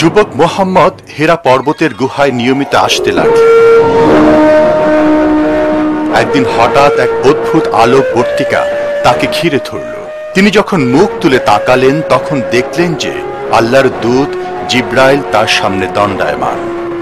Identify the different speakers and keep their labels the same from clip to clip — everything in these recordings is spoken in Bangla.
Speaker 1: যুবক মোহাম্মদ হেরা পর্বতের গুহায় নিয়মিত আসতে লাগলেন। একদিন হঠাৎ এক অদ্ভুত আলোক বর্তিকা তাকে ঘিরে ধরল। তিনি যখন মুখ তুলে তাকালেন তখন দেখলেন যে আল্লাহর দূত জিব্রাইল তার সামনে দণ্ডায়মান।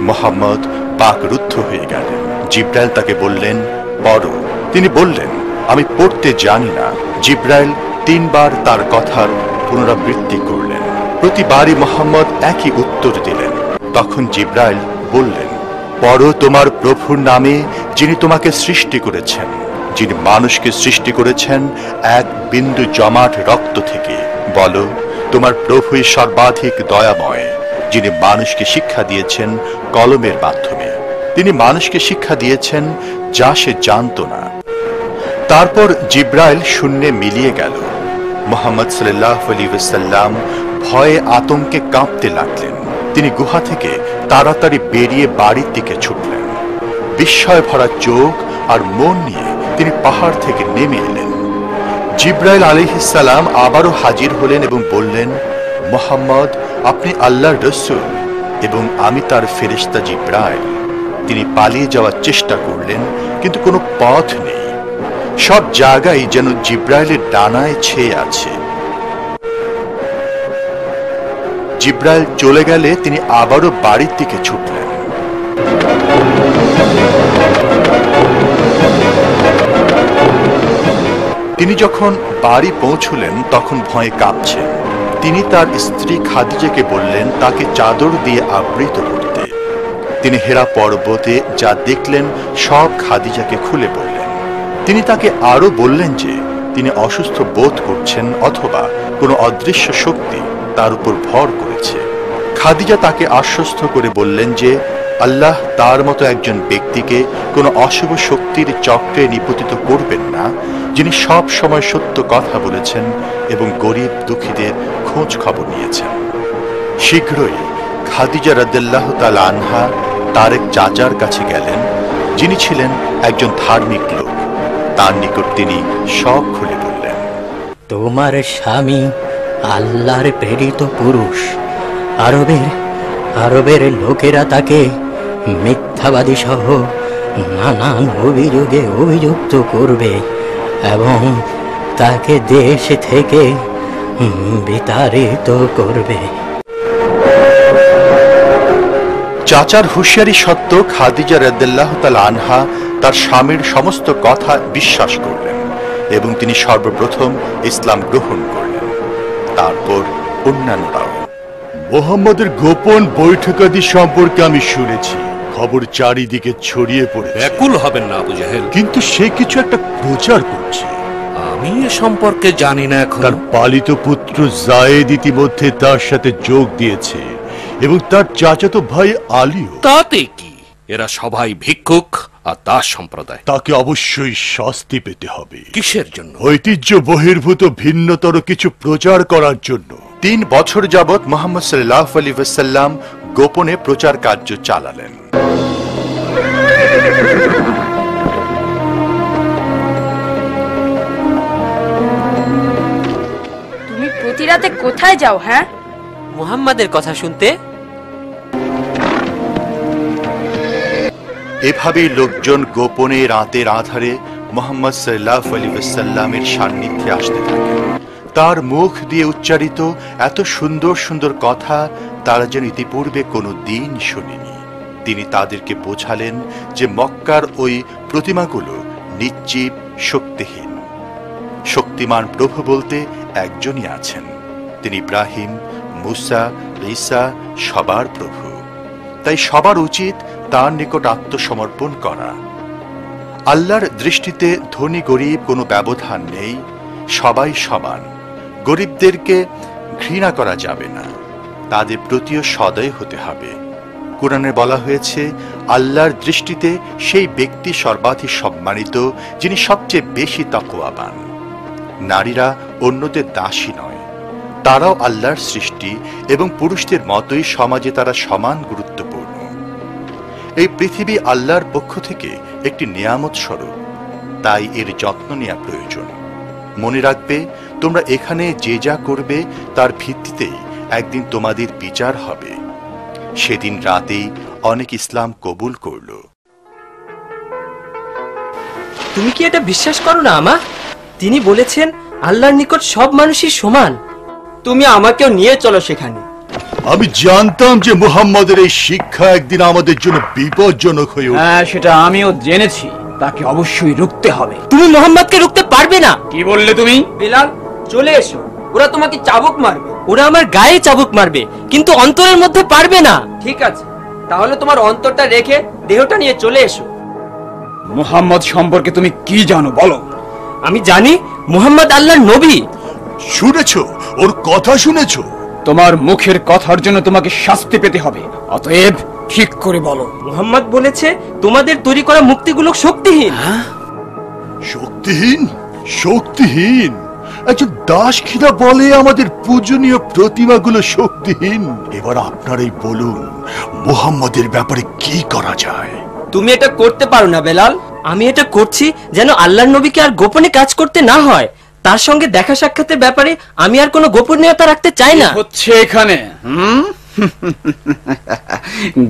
Speaker 1: মোহাম্মদ বাকরুদ্ধ হয়ে গেলেন। জিব্রাইল তাকে বললেন, পড়ো। তিনি বললেন, আমি পড়তে জানি না। জিব্রাইল 3 বার তার কথার পুনরাবৃত্তি করলেন। প্রতিবারই মোহাম্মদ একই উত্তর দিলেন। তখন জিব্রাইল বললেন, পড়ো তোমার প্রভুর নামে, যিনি তোমাকে সৃষ্টি করেছেন, যিনি মানুষকে সৃষ্টি করেছেন এক বিন্দু জমাট রক্ত থেকে। বলো, তোমার প্রভুই সর্বাধিক দয়াময়, যিনি মানুষকে শিক্ষা দিয়েছেন কলমের মাধ্যমে। তিনি মানুষকে শিক্ষা দিয়েছেন যা সে জানত না। তারপর জিব্রাইল শূন্যে মিলিয়ে গেল। মুহাম্মদ সাল্লাল্লাহু আলাইহি ওয়াসাল্লাম ভয়ে আতঙ্কে কাঁপতে লাগলেন। তিনি গুহা থেকে তাড়াতাড়ি বেরিয়ে বাড়ির দিকে ছুটলেন। বিস্ময় ভরা চোখ আর মন নিয়ে তিনি পাহাড় থেকে নেমে এলেন। জিব্রাইল আলাইহিস সালাম আবারও হাজির হলেন এবং বললেন, মুহাম্মদ, আপনি আল্লাহর রাসূল এবং আমি তার ফেরেশতা জিব্রাইল। তিনি পালিয়ে যাওয়ার চেষ্টা করলেন, কিন্তু কোনো পথ নেই। সব জায়গায় যেন জিব্রাইলের ডানায় ছেয়ে আছে। জিব্রাইল চলে গেলে তিনি আবারও বাড়ির দিকে ছুটলেন। তিনি যখন বাড়ি পৌঁছলেন তখন ভয়ে কাঁপছেন। তিনি তার স্ত্রী খাদিজাকে বললেন তাকে চাদর দিয়ে আবৃত করতে। তিনি হেরা পর্বতে যা দেখলেন সব খাদিজাকে খুলে বললেন। তিনি তাকে আরো বললেন যে তিনি অসুস্থ বোধ করছেন অথবা কোনো অদৃশ্য শক্তি তার উপর ভর করেছে। খাদিজা তাকে আশ্বস্ত করে বললেন যে আল্লাহ তার মতো একজন ব্যক্তিকে কোনো অশুভ শক্তির চক্রে নিপতিত করবেন না, যিনি সব সময় সত্য কথা বলেছেন এবং গরিব দুঃখীদের খোঁজ খবর নিয়েছেন। শীঘ্রই খাদিজা রাদিয়াল্লাহু তাআলা আনহা তার এক চাচার কাছে গেলেন, যিনি ছিলেন একজন ধার্মিক লোক। তার নিকট তিনি সব খুলে বললেন,
Speaker 2: তোমার স্বামী আল্লাহর প্রেরিত পুরুষ। আরবের লোকেরা তাকে মিথ্যাবাদী সহ নানান অভিযোগে অভিযুক্ত করবে এবং তাকে দেশ থেকে বিতাড়িত করবে।
Speaker 1: চাচার হুঁশিয়ারি সত্ত্বেও খাদিজা রাদিয়াল্লাহু তাআলা আনহা তার স্বামীর সমস্ত কথা বিশ্বাস করলেন এবং তিনি সর্বপ্রথম ইসলাম গ্রহণ করলেন। তারপর অন্যান্যরাও। মুহাম্মদের গোপন বৈঠকাদি সম্পর্কে আমি শুনেছি। খবর চারিদিকে ছড়িয়ে পড়েছে।
Speaker 3: ব্যাকুল হবেন না আবু জাহেল,
Speaker 1: কিন্তু সে কিছু একটা প্রচার করছে।
Speaker 3: আমি এ সম্পর্কে জানি না। এখন
Speaker 1: তার পালিত পুত্র জায়েদ ইতিমধ্যে তার সাথে যোগ দিয়েছে এবং তার চাচাতো ভাই আলীও।
Speaker 3: তাতে কি? এরা সবাই ভিক্ষুক আর দাস সম্প্রদায়।
Speaker 1: তাকে অবশ্যই শাস্তি পেতে হবে।
Speaker 3: কিসের জন্য?
Speaker 1: ঐতিহ্য বহির্ভূত ভিন্নতর কিছু প্রচার করার জন্য। 3 বছর যাবৎ মুহাম্মদ সাল্লাল্লাহু আলাইহি ওয়াসাল্লাম গোপনে প্রচার কার্য চালালেন।
Speaker 4: তুমি প্রতি রাতে কোথায় যাও? হ্যাঁ,
Speaker 5: মুহাম্মাদের কথা শুনতে।
Speaker 1: এভাবেই লোকজন গোপনে রাতের আধারে মুহাম্মদ সাল্লাল্লাহু আলাইহি ওয়াসাল্লামের সান্নিধ্যে আসতে থাকেন। তার মুখ দিয়ে উচ্চারিত এত সুন্দর সুন্দর কথা তারা যেন ইতিপূর্বে কোনো দিন শোনেনি। তিনি তাদেরকে বোঝালেন যে মক্কার ওই প্রতিমাগুলো নিশ্চিপ, শক্তিহীন। শক্তিমান প্রভু বলতে একজনই আছেন, তিনি ইব্রাহিম, মুসা, ঈসা, সবার প্রভু। তাই সবার উচিত তার নিকট আত্মসমর্পণ করা। আল্লাহর দৃষ্টিতে ধনী গরিব কোনো ব্যবধান নেই, সবাই সমান। গরিবদেরকে ঘৃণা করা যাবে না, তাদের প্রতিও সদয় হতে হবে। কুরআনে বলা হয়েছে আল্লাহর দৃষ্টিতে সেই ব্যক্তি সর্বাধিক সম্মানিত যিনি সবচেয়ে বেশি তাকওয়াবান। নারীরা অন্যদের দাসী নয়, তারাও আল্লাহর সৃষ্টি এবং পুরুষদের মতোই সমাজে তারা সমান গুরুত্বপূর্ণ। এই পৃথিবী আল্লাহর পক্ষ থেকে একটি নিয়ামত স্বরূপ, তাই এর যত্ন নেওয়া প্রয়োজন। মনে রাখবে, তোমরা এখানে যে যা করবে তার ভিত্তিতেই একদিন তোমাদের বিচার হবে। সেদিন রাতেই অনেক ইসলাম কবুল করল।
Speaker 5: তুমি কি এটা বিশ্বাস করো না আমা? তিনি বলেছেন আল্লাহর নিকট সব মানুষই সমান।
Speaker 2: তুমি আমাকেও নিয়ে চলো সেখানে।
Speaker 1: আমি জানতাম যে মুহাম্মদের এই শিক্ষা একদিন আমাদের জন্য বিপজ্জনক হয়ে উঠবে।
Speaker 6: হ্যাঁ, সেটা আমিও জেনেছি। তাকে অবশ্যই রুখতে হবে।
Speaker 5: তুমি মোহাম্মদকে রুখতে পারবে না।
Speaker 6: কি বললে তুমি?
Speaker 2: বেলাল, চলে এসো, ওরা তোমাকে চাবুক মারবে।
Speaker 5: ওরা আমার গায়ে চাবুক মারবে, কিন্তু অন্তরের মধ্যে পারবে না।
Speaker 2: ঠিক আছে, তাহলে তোমার অন্তরটা রেখে দেহটা নিয়ে চলে এসো।
Speaker 6: মুহাম্মদ সম্পর্কে তুমি কি জানো বলো?
Speaker 5: আমি জানি মুহাম্মদ আল্লাহর নবী।
Speaker 1: শুনেছো? ওর কথা শুনেছো?
Speaker 6: তোমার মুখের কথার জন্য তোমাকে শাস্তি পেতে হবে। অতএব ঠিক করে বলো।
Speaker 5: মুহাম্মদ বলেছে তোমাদের তৈরি করা মুক্তিগুলো শক্তিহীন।
Speaker 1: শক্তিহীন? শক্তিহীন? একজন দাসখিদা বলে আমাদের পূজনীয় প্রতিমাগুলো শক্তিহীন। এবার আপনারাই বলুন, মুহাম্মদের ব্যাপারে কি করা যায়?
Speaker 2: তুমি এটা করতে পারো না বেলাল।
Speaker 5: আমি এটা করছি যেন আল্লাহর নবীকে আর গোপনে কাজ করতে না হয়। তার সঙ্গে দেখা সাক্ষাতের ব্যাপারে আমি আর কোনো গোপনীয়তা রাখতে চাই না।
Speaker 6: হচ্ছে এখানে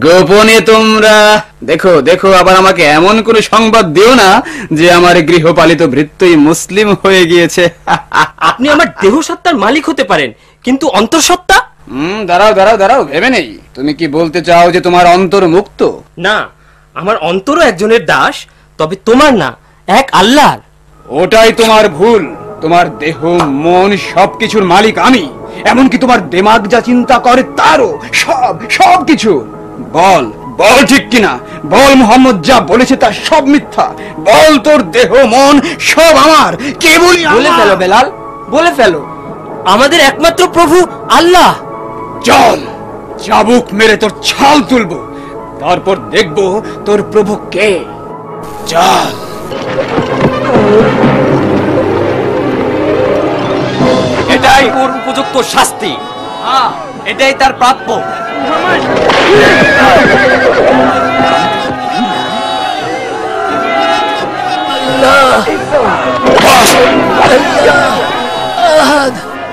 Speaker 6: গোপনে তোমরা দেখো দেখো, আবার আমাকে এমন কোন সংবাদ দিও না যে আমার গৃহপালিত ভৃত্যই মুসলিম হয়ে গিয়েছে।
Speaker 5: আপনি আমার দেহ সত্তার মালিক হতে পারেন, কিন্তু অন্তঃসত্ত্বা?
Speaker 6: দাঁড়াও দাঁড়াও দাঁড়াও, ভেবে নেই। তুমি কি বলতে চাও যে তোমার অন্তর মুক্ত?
Speaker 5: না, আমার অন্তরও একজনের দাস, তবে তোমার না, এক আল্লাহর।
Speaker 6: ওটাই তোমার ভুল। তোমার দেহ মন সবকিছুর মালিক আমি, এমনকি তোমার দিমাগ যা চিন্তা করে তারও, সবকিছু। বল বল, ঠিক কিনা বল, মুহাম্মদ যা বলেছে তা সব মিথ্যা। বল, তোর দেহ মন সব আমার, কেবলই
Speaker 2: বলে ফেলো বেলাল, বলে ফেলো।
Speaker 5: আমাদের একমাত্র প্রভু আল্লাহ।
Speaker 6: চল, চাবুক মেরে তোর ছাল তুলবো, তারপর দেখবো তোর প্রভু কে। চল।
Speaker 5: এটাই ওর উপযুক্ত শাস্তি।
Speaker 2: এটাই তার প্রাপ্য।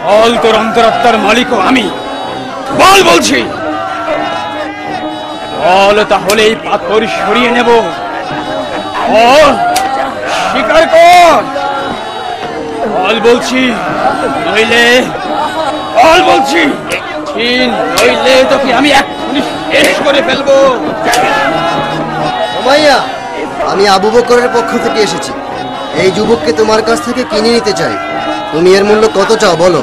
Speaker 6: বল, তোর অন্তরাত্মার মালিকও আমি। বল বলছি, বল, তাহলে এই পাথর সরিয়ে নেব। বল, স্বীকার কর। বল বলছি, নইলে বল বলছি, নইলে তোকে আমি এক্ষুনি শেষ করে ফেলবো।
Speaker 7: উমাইয়া, আমি আবু বকরের পক্ষ থেকে এসেছি। এই যুবককে তোমার কাছ থেকে কিনে নিতে চাই। তুমি এর মূল্য কত চাও বলো?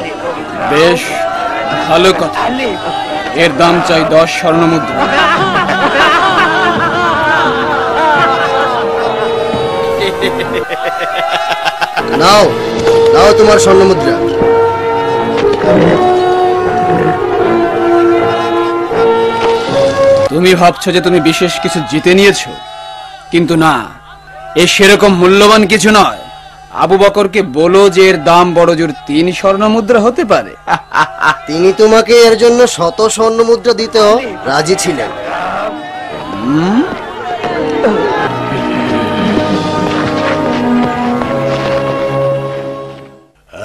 Speaker 6: বেশ, ভালো কথা। এর দাম চাই 10 স্বর্ণমুদ্রা।
Speaker 7: নাও নাও তোমার স্বর্ণমুদ্রা।
Speaker 6: তুমি ভাবছো যে তুমি বিশেষ কিছু জিতে নিয়েছো, কিন্তু না, এ সেরকম মূল্যবান কিছু নয়। আবু বকরকে বলো যে এর দাম বড় জোর 3 স্বর্ণমুদ্রা হতে পারে।
Speaker 7: তিনি তোমাকে এর জন্য 100 স্বর্ণমুদ্রা দিতেও রাজি ছিলেন।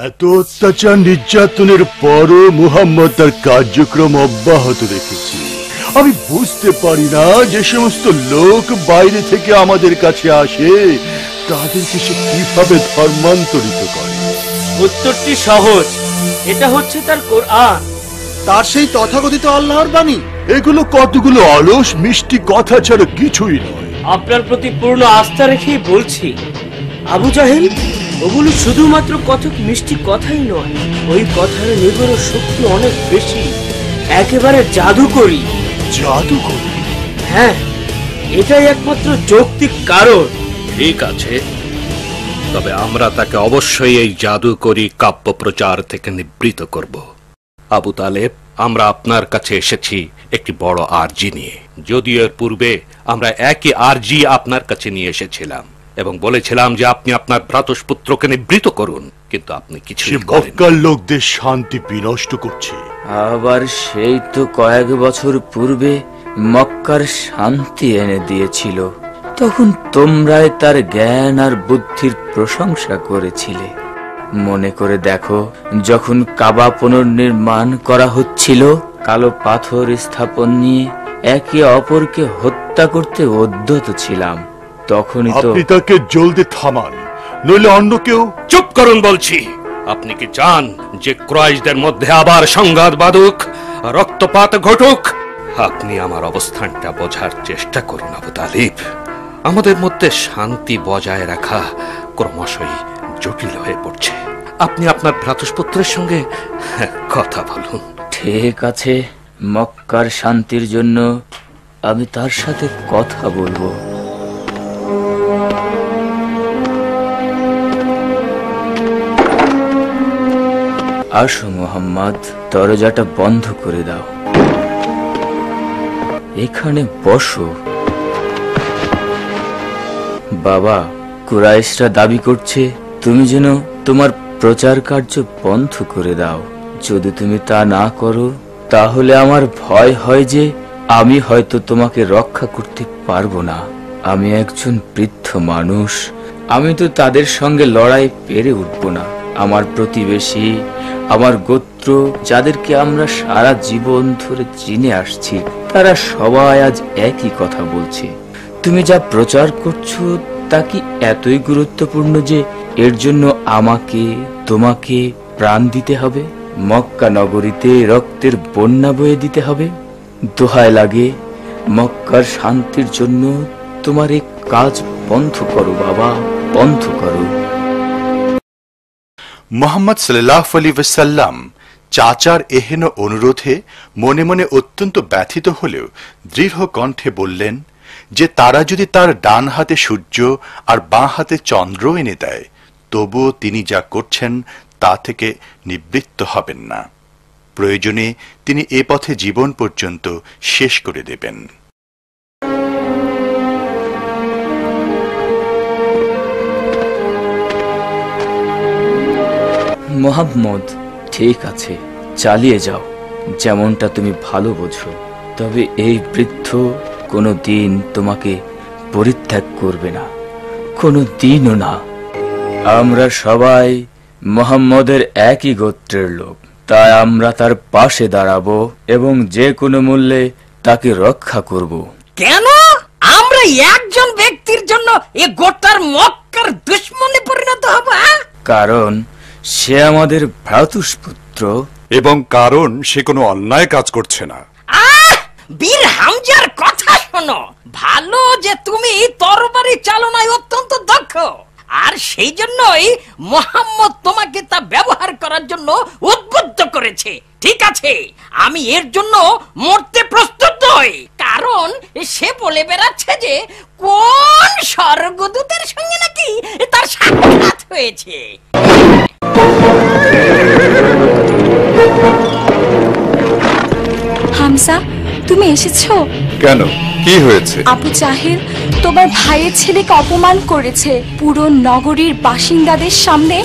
Speaker 1: এত অত্যাচার নির্যাতনের পরও মুহাম্মদ তার কার্যক্রম অব্যাহত রেখেছে। আমি বুঝতে পারি না যে সমস্ত লোক বাইরে থেকে আমাদের কাছে আসে তাদেরকে সে কিভাবে ধর্মান্তরিত করে।
Speaker 2: উত্তরটি সহজ, এটা হচ্ছে তার কোরআন।
Speaker 7: তার সেই তথাকথিত আল্লাহর বাণী।
Speaker 1: এগুলো কতগুলো অলস মিষ্টি কথা ছাড়া কিছুই নয়।
Speaker 2: আপনার প্রতি পূর্ণ আস্থা রেখেই বলছি, আবু জাহেল, ওগুলো শুধুমাত্র কতক মিষ্টি কথাই নয়, ওই কথার নিগড় শক্তি অনেক বেশি, একেবারে জাদুকরি।
Speaker 1: জাদুকরি?
Speaker 2: হ্যাঁ, এটাই একমাত্র যৌক্তিক কারণ।
Speaker 3: ঠিক আছে, তবে আমরা তাকে অবশ্যই এই জাদুকরি কাব্য প্রচার থেকে নিবৃত করব। আবু তালেব, আমরা আপনার কাছে এসেছি একটি বড় আরজি নিয়ে। যদিও এর পূর্বে আমরা একই আরজি আপনার কাছে নিয়ে এসেছিলাম এবং বলেছিলাম যে আপনি আপনার ভ্রাতুষ্পুত্রকে নিবৃত করুন, কিন্তু আপনি কিছু
Speaker 1: মক্কার লোকদের শান্তি বিনষ্ট করছে।
Speaker 8: আবার সেই তো কয়েক বছর পূর্বে মক্কার শান্তি এনে দিয়েছিল। তখন তোমরাই তার জ্ঞান আর বুদ্ধির প্রশংসা করেছিলে। মনে করে দেখো, যখন কাবা পুনর্নির্মাণ করা হচ্ছিল, কালো পাথর স্থাপন নিয়ে একে অপরকে হত্যা করতে উদ্যত ছিলাম, তখনই তো
Speaker 1: আপনি তাকে জলদি থামান, নইলে অন্য কেউ।
Speaker 3: চুপ করুন বলছি। আপনি কি চান যে ক্রাইশদের মধ্যে আবার সংঘাত বাঁধুক, রক্তপাত ঘটুক? আপনি আমার অবস্থানটা বোঝার চেষ্টা করুন আবু তালিব। আমাদের মধ্যে শান্তি বজায় রাখা ক্রমশই জটিল হয়ে পড়ছে। আপনি আপনার ভ্রাতুষ্পুত্রের সঙ্গে কথা বলুন।
Speaker 8: ঠিক আছে, মক্কার শান্তির জন্য আমি তার সাথে কথা বলবো। আসো মোহাম্মদ, দরজাটা বন্ধ করে দাও, এখানে বসো। বাবা, কুরাইশরা দাবি করছে তুমি যেন তোমার প্রচার কার্য বন্ধ করে দাও। যদি তুমি তা না করো তাহলে আমার ভয় হয় যে আমি হয়তো তোমাকে রক্ষা করতে পারবো না। আমি একজন বৃদ্ধ মানুষ, আমি তো তাদের সঙ্গে লড়াই পেরে উঠবো না। আমার প্রতিবেশী, আমার গোত্র, যাদেরকে আমরা সারা জীবন ধরে চিনে আসছি, তারা সবাই আজ একই কথা বলছে। তুমি যা প্রচার করছো তা কি এতই গুরুত্বপূর্ণ যে এর জন্য আমাকে তোমাকে প্রাণ দিতে হবে, মক্কা নগরীতে রক্তের বন্যা বয়ে দিতে হবে? দোহায় লাগে, মক্কার শান্তির জন্য তোমার এই কাজ বন্ধ করো বাবা, বন্ধ করো।
Speaker 1: মোহাম্মদ সাল্লাল্লাহু আলাইহি ওয়াসাল্লাম চাচার এহেন অনুরোধে মনে মনে অত্যন্ত ব্যথিত হলেও দৃঢ় কণ্ঠে বললেন যে তারা যদি তার ডান হাতে সূর্য আর বাঁ হাতে চন্দ্র এনে দেয়, তবুও তিনি যা করছেন তা থেকে নিবৃত্ত হবেন না। প্রয়োজনে তিনি এ পথে জীবন পর্যন্ত শেষ করে দেবেন।
Speaker 8: মোহাম্মদ, ঠিক আছে, চালিয়ে যাও, যেমনটা তুমি ভালো বোঝো। তবে এই বৃদ্ধ কোনো দিন তোমাকে পরিত্যাগ করবে না, কোনো দিনও না। আমরা সবাই মোহাম্মদের একই গোত্রের লোক, তাই আমরা তার পাশে দাঁড়াবো এবং যে কোনো মূল্যে তাকে রক্ষা করব।
Speaker 9: কেন আমরা একজন ব্যক্তির জন্য এ গোটার মক্কার দুশমনে পরিণত হব?
Speaker 8: কারণ সে আমাদের ভ্রাতুষ্পুত্র
Speaker 10: এবং কারণ সে কোনো অন্যায় কাজ করছে না।
Speaker 9: বীর হামজার কথা শোনো। ভালো যে তুমি তরবারি চালনায় অত্যন্ত দক্ষ, আর সেই জন্যই মোহাম্মদ তোমাকে তা ব্যবহার করার জন্য উদ্বুদ্ধ করেছে। ঠিক আছে, আমি এর জন্য মরতে প্রস্তুত নই, কারণ সে বলে বেড়াচ্ছে যে কোন স্বর্গদূতের সঙ্গে নাকি তার সাক্ষাৎ হয়েছে।
Speaker 11: হামজা, তুমি এসেছো?
Speaker 10: কেন, কি হয়েছে?
Speaker 11: আবু জাহেল তোমার ভাইয়ের ছেলেকে অপমান করেছে। পুরো নগরীর বাসিন্দাদের সামনে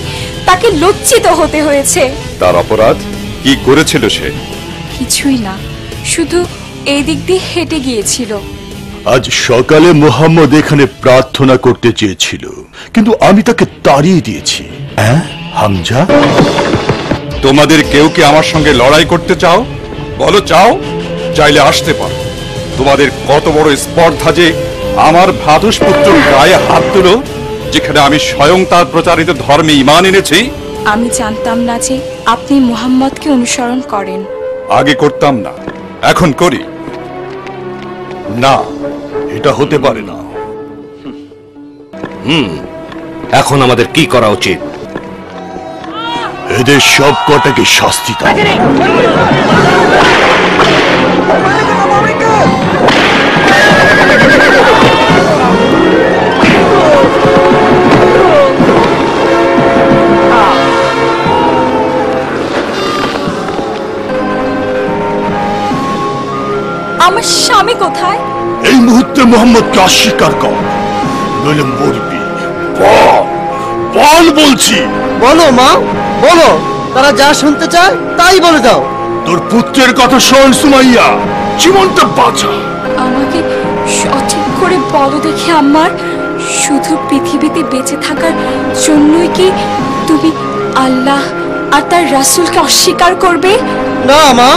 Speaker 11: তাকে লজ্জিত হতে হয়েছে।
Speaker 10: তার অপরাধ কি করেছিল সে?
Speaker 11: কিছুই না, শুধু এই দিক দিয়ে হেঁটে গিয়েছিল।
Speaker 1: আজ সকালে মোহাম্মদ এখানে প্রার্থনা করতে চেয়েছিল, কিন্তু আমি তাকে তাড়িয়ে দিয়েছি। হ্যাঁ হামজা,
Speaker 10: তোমাদের কেউ কি আমার সঙ্গে লড়াই করতে চাও? বলো, চাও? চাইলে আসতে পারো। তোমাদের কত বড় স্পর্ধা যে আমার ভ্রাতুষ্পুত্র গায়ে হাত তুলো, যেখানে আমি স্বয়ং তার প্রচারিত ধর্মে ঈমান এনেছি।
Speaker 11: আমি জানতাম না যে আপনি মুহাম্মদকে অনুসরণ করেন।
Speaker 10: আগে করতাম না, এখন করি
Speaker 1: না, এটা হতে পারে না।
Speaker 3: এখন আমাদের কি করা উচিত?
Speaker 1: এদের সব কটাকে শাস্তি দাও।
Speaker 11: আমার স্বামী কোথায়?
Speaker 1: এই মুহূর্তে মোহাম্মদকে অস্বীকার কর, নইলে মরবি। বল বলছি।
Speaker 7: বলো মা, বলো। তারা যা শুনতে চায় তাই বলে দাও।
Speaker 1: তোর পুত্রের কথা শোন সুমাইয়া, জীবনটা বাঁচা।
Speaker 11: আমাকে সঠিক করে বলো দেখি আম্মার, শুধু পৃথিবীতে বেঁচে থাকার জন্যই কি তুমি আল্লাহ আর তার রাসূলকে অস্বীকার করবে?
Speaker 7: না মা,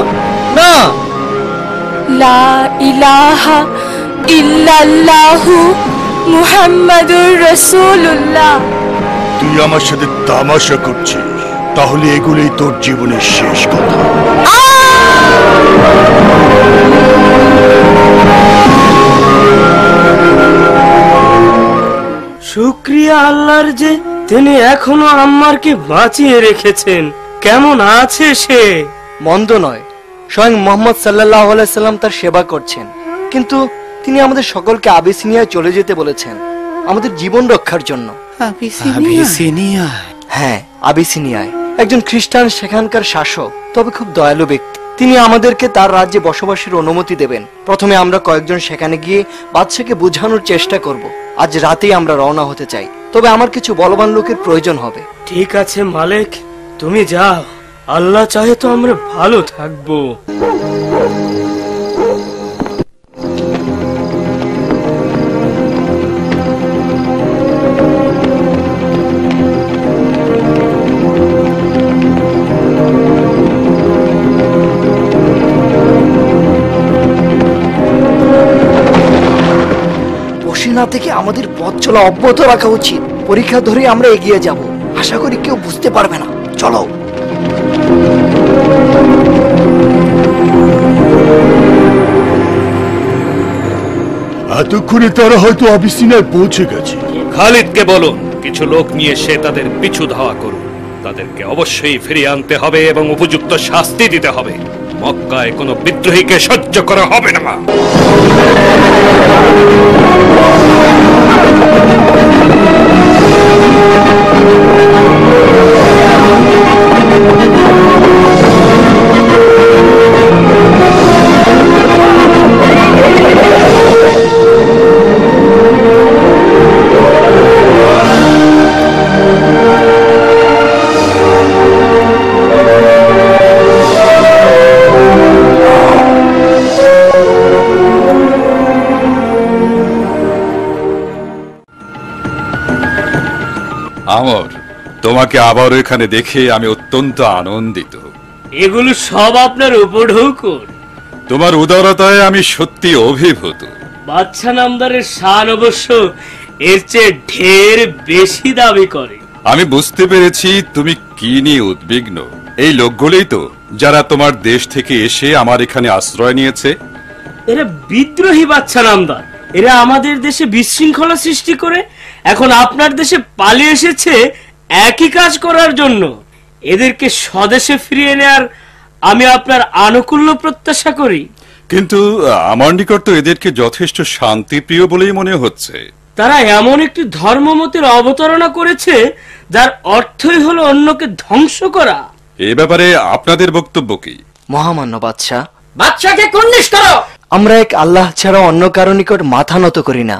Speaker 7: না।
Speaker 11: লা ইলাহা ইল্লাল্লাহু মুহাম্মাদুর রাসূলুল্লাহ।
Speaker 1: তুই আমার সাথে তামাশা করছিস? তাহলে এগুলোই তোর জীবনের শেষ কথা।
Speaker 2: শুকরিয়া আল্লাহর যে তিনি এখনো আম্মারকে বাঁচিয়ে রেখেছেন। কেমন আছে সে?
Speaker 12: মন্দ নয়, স্বয়ং মোহাম্মদ সাল্লাল্লাহু আলাইহি সাল্লাম তার সেবা করছেন, কিন্তু তিনি আমাদের সকলকে আবিসিনিয়ায় চলে যেতে বলেছেন আমাদের জীবন রক্ষার জন্য। হ্যাঁ, আবিসিনিয়ায়। একজন খ্রিস্টান সেখানকার শাসক, তবে খুব দয়ালু ব্যক্তি। তিনি আমাদেরকে তার রাজ্যে বসবাসের অনুমতি দেবেন। প্রথমে আমরা কয়েকজন সেখানে গিয়ে বাদশাকে বোঝানোর চেষ্টা করব। আজ রাতেই আমরা রওনা হতে চাই, তবে আমার কিছু বলবান লোকের প্রয়োজন হবে।
Speaker 2: ঠিক আছে মালিক, তুমি যাও। আল্লাহ চাহে তো আমরা ভালো থাকবো।
Speaker 12: পশিনা থেকে আমাদের পথ চলা অব্যাহত রাখা উচিত। পরীক্ষা ধরে আমরা এগিয়ে যাব, আশা করি কেউ বুঝতে পারবে না। চলো।
Speaker 1: এতক্ষণে তারা হয়তো আবিসিনিয়ায় পৌঁছে গেছে।
Speaker 3: খালিদকে বলুন কিছু লোক নিয়ে সে তাদের পিছু ধাওয়া করুন। তাদেরকে অবশ্যই ফিরিয়ে আনতে হবে এবং উপযুক্ত শাস্তি দিতে হবে। মক্কায় কোনো বিদ্রোহীকে সহ্য করা হবে না।
Speaker 10: আমর, তোমাকে আবার এখানে দেখে আমি অত্যন্ত আনন্দিত।
Speaker 2: এগুলো সব আপনার উপঢৌকন।
Speaker 10: তোমার উদারতায় আমি সত্যি অভিভূত।
Speaker 2: বাদশা নামদারের শান অবশ্য এর চেয়ে ঢের বেশি দাবি করে।
Speaker 10: আমি বুঝতে পেরেছি তুমি কি নিয়ে উদ্বিগ্ন। এই লোকগুলোই তো যারা তোমার দেশ থেকে এসে আমার এখানে আশ্রয় নিয়েছে।
Speaker 2: এরা বিদ্রোহী বাদশা নামদার। এরা আমাদের দেশে বিশৃঙ্খলা সৃষ্টি করে এখন আপনার দেশে পালিয়ে এসেছে একই কাজ করার জন্য। এদেরকে স্বদেশে ফিরিয়ে নেয়ার আমি আপনার আনুকূল্য প্রত্যাশা করি।
Speaker 10: কিন্তু আমার নিকট তো এদেরকে যথেষ্ট শান্তিপ্রিয় বলেই মনে হচ্ছে।
Speaker 2: তারা এমন একটি ধর্মমতের অবতারণা করেছে যার অর্থই হলো অন্যকে ধ্বংস করা।
Speaker 10: এ ব্যাপারে আপনাদের বক্তব্য কি?
Speaker 12: মহামান্য বাদশা,
Speaker 9: বাদশাকে কুর্নিশ করো।
Speaker 12: আমরা এক আল্লাহ ছাড়া অন্য কারো নিকট মাথা নত করি না।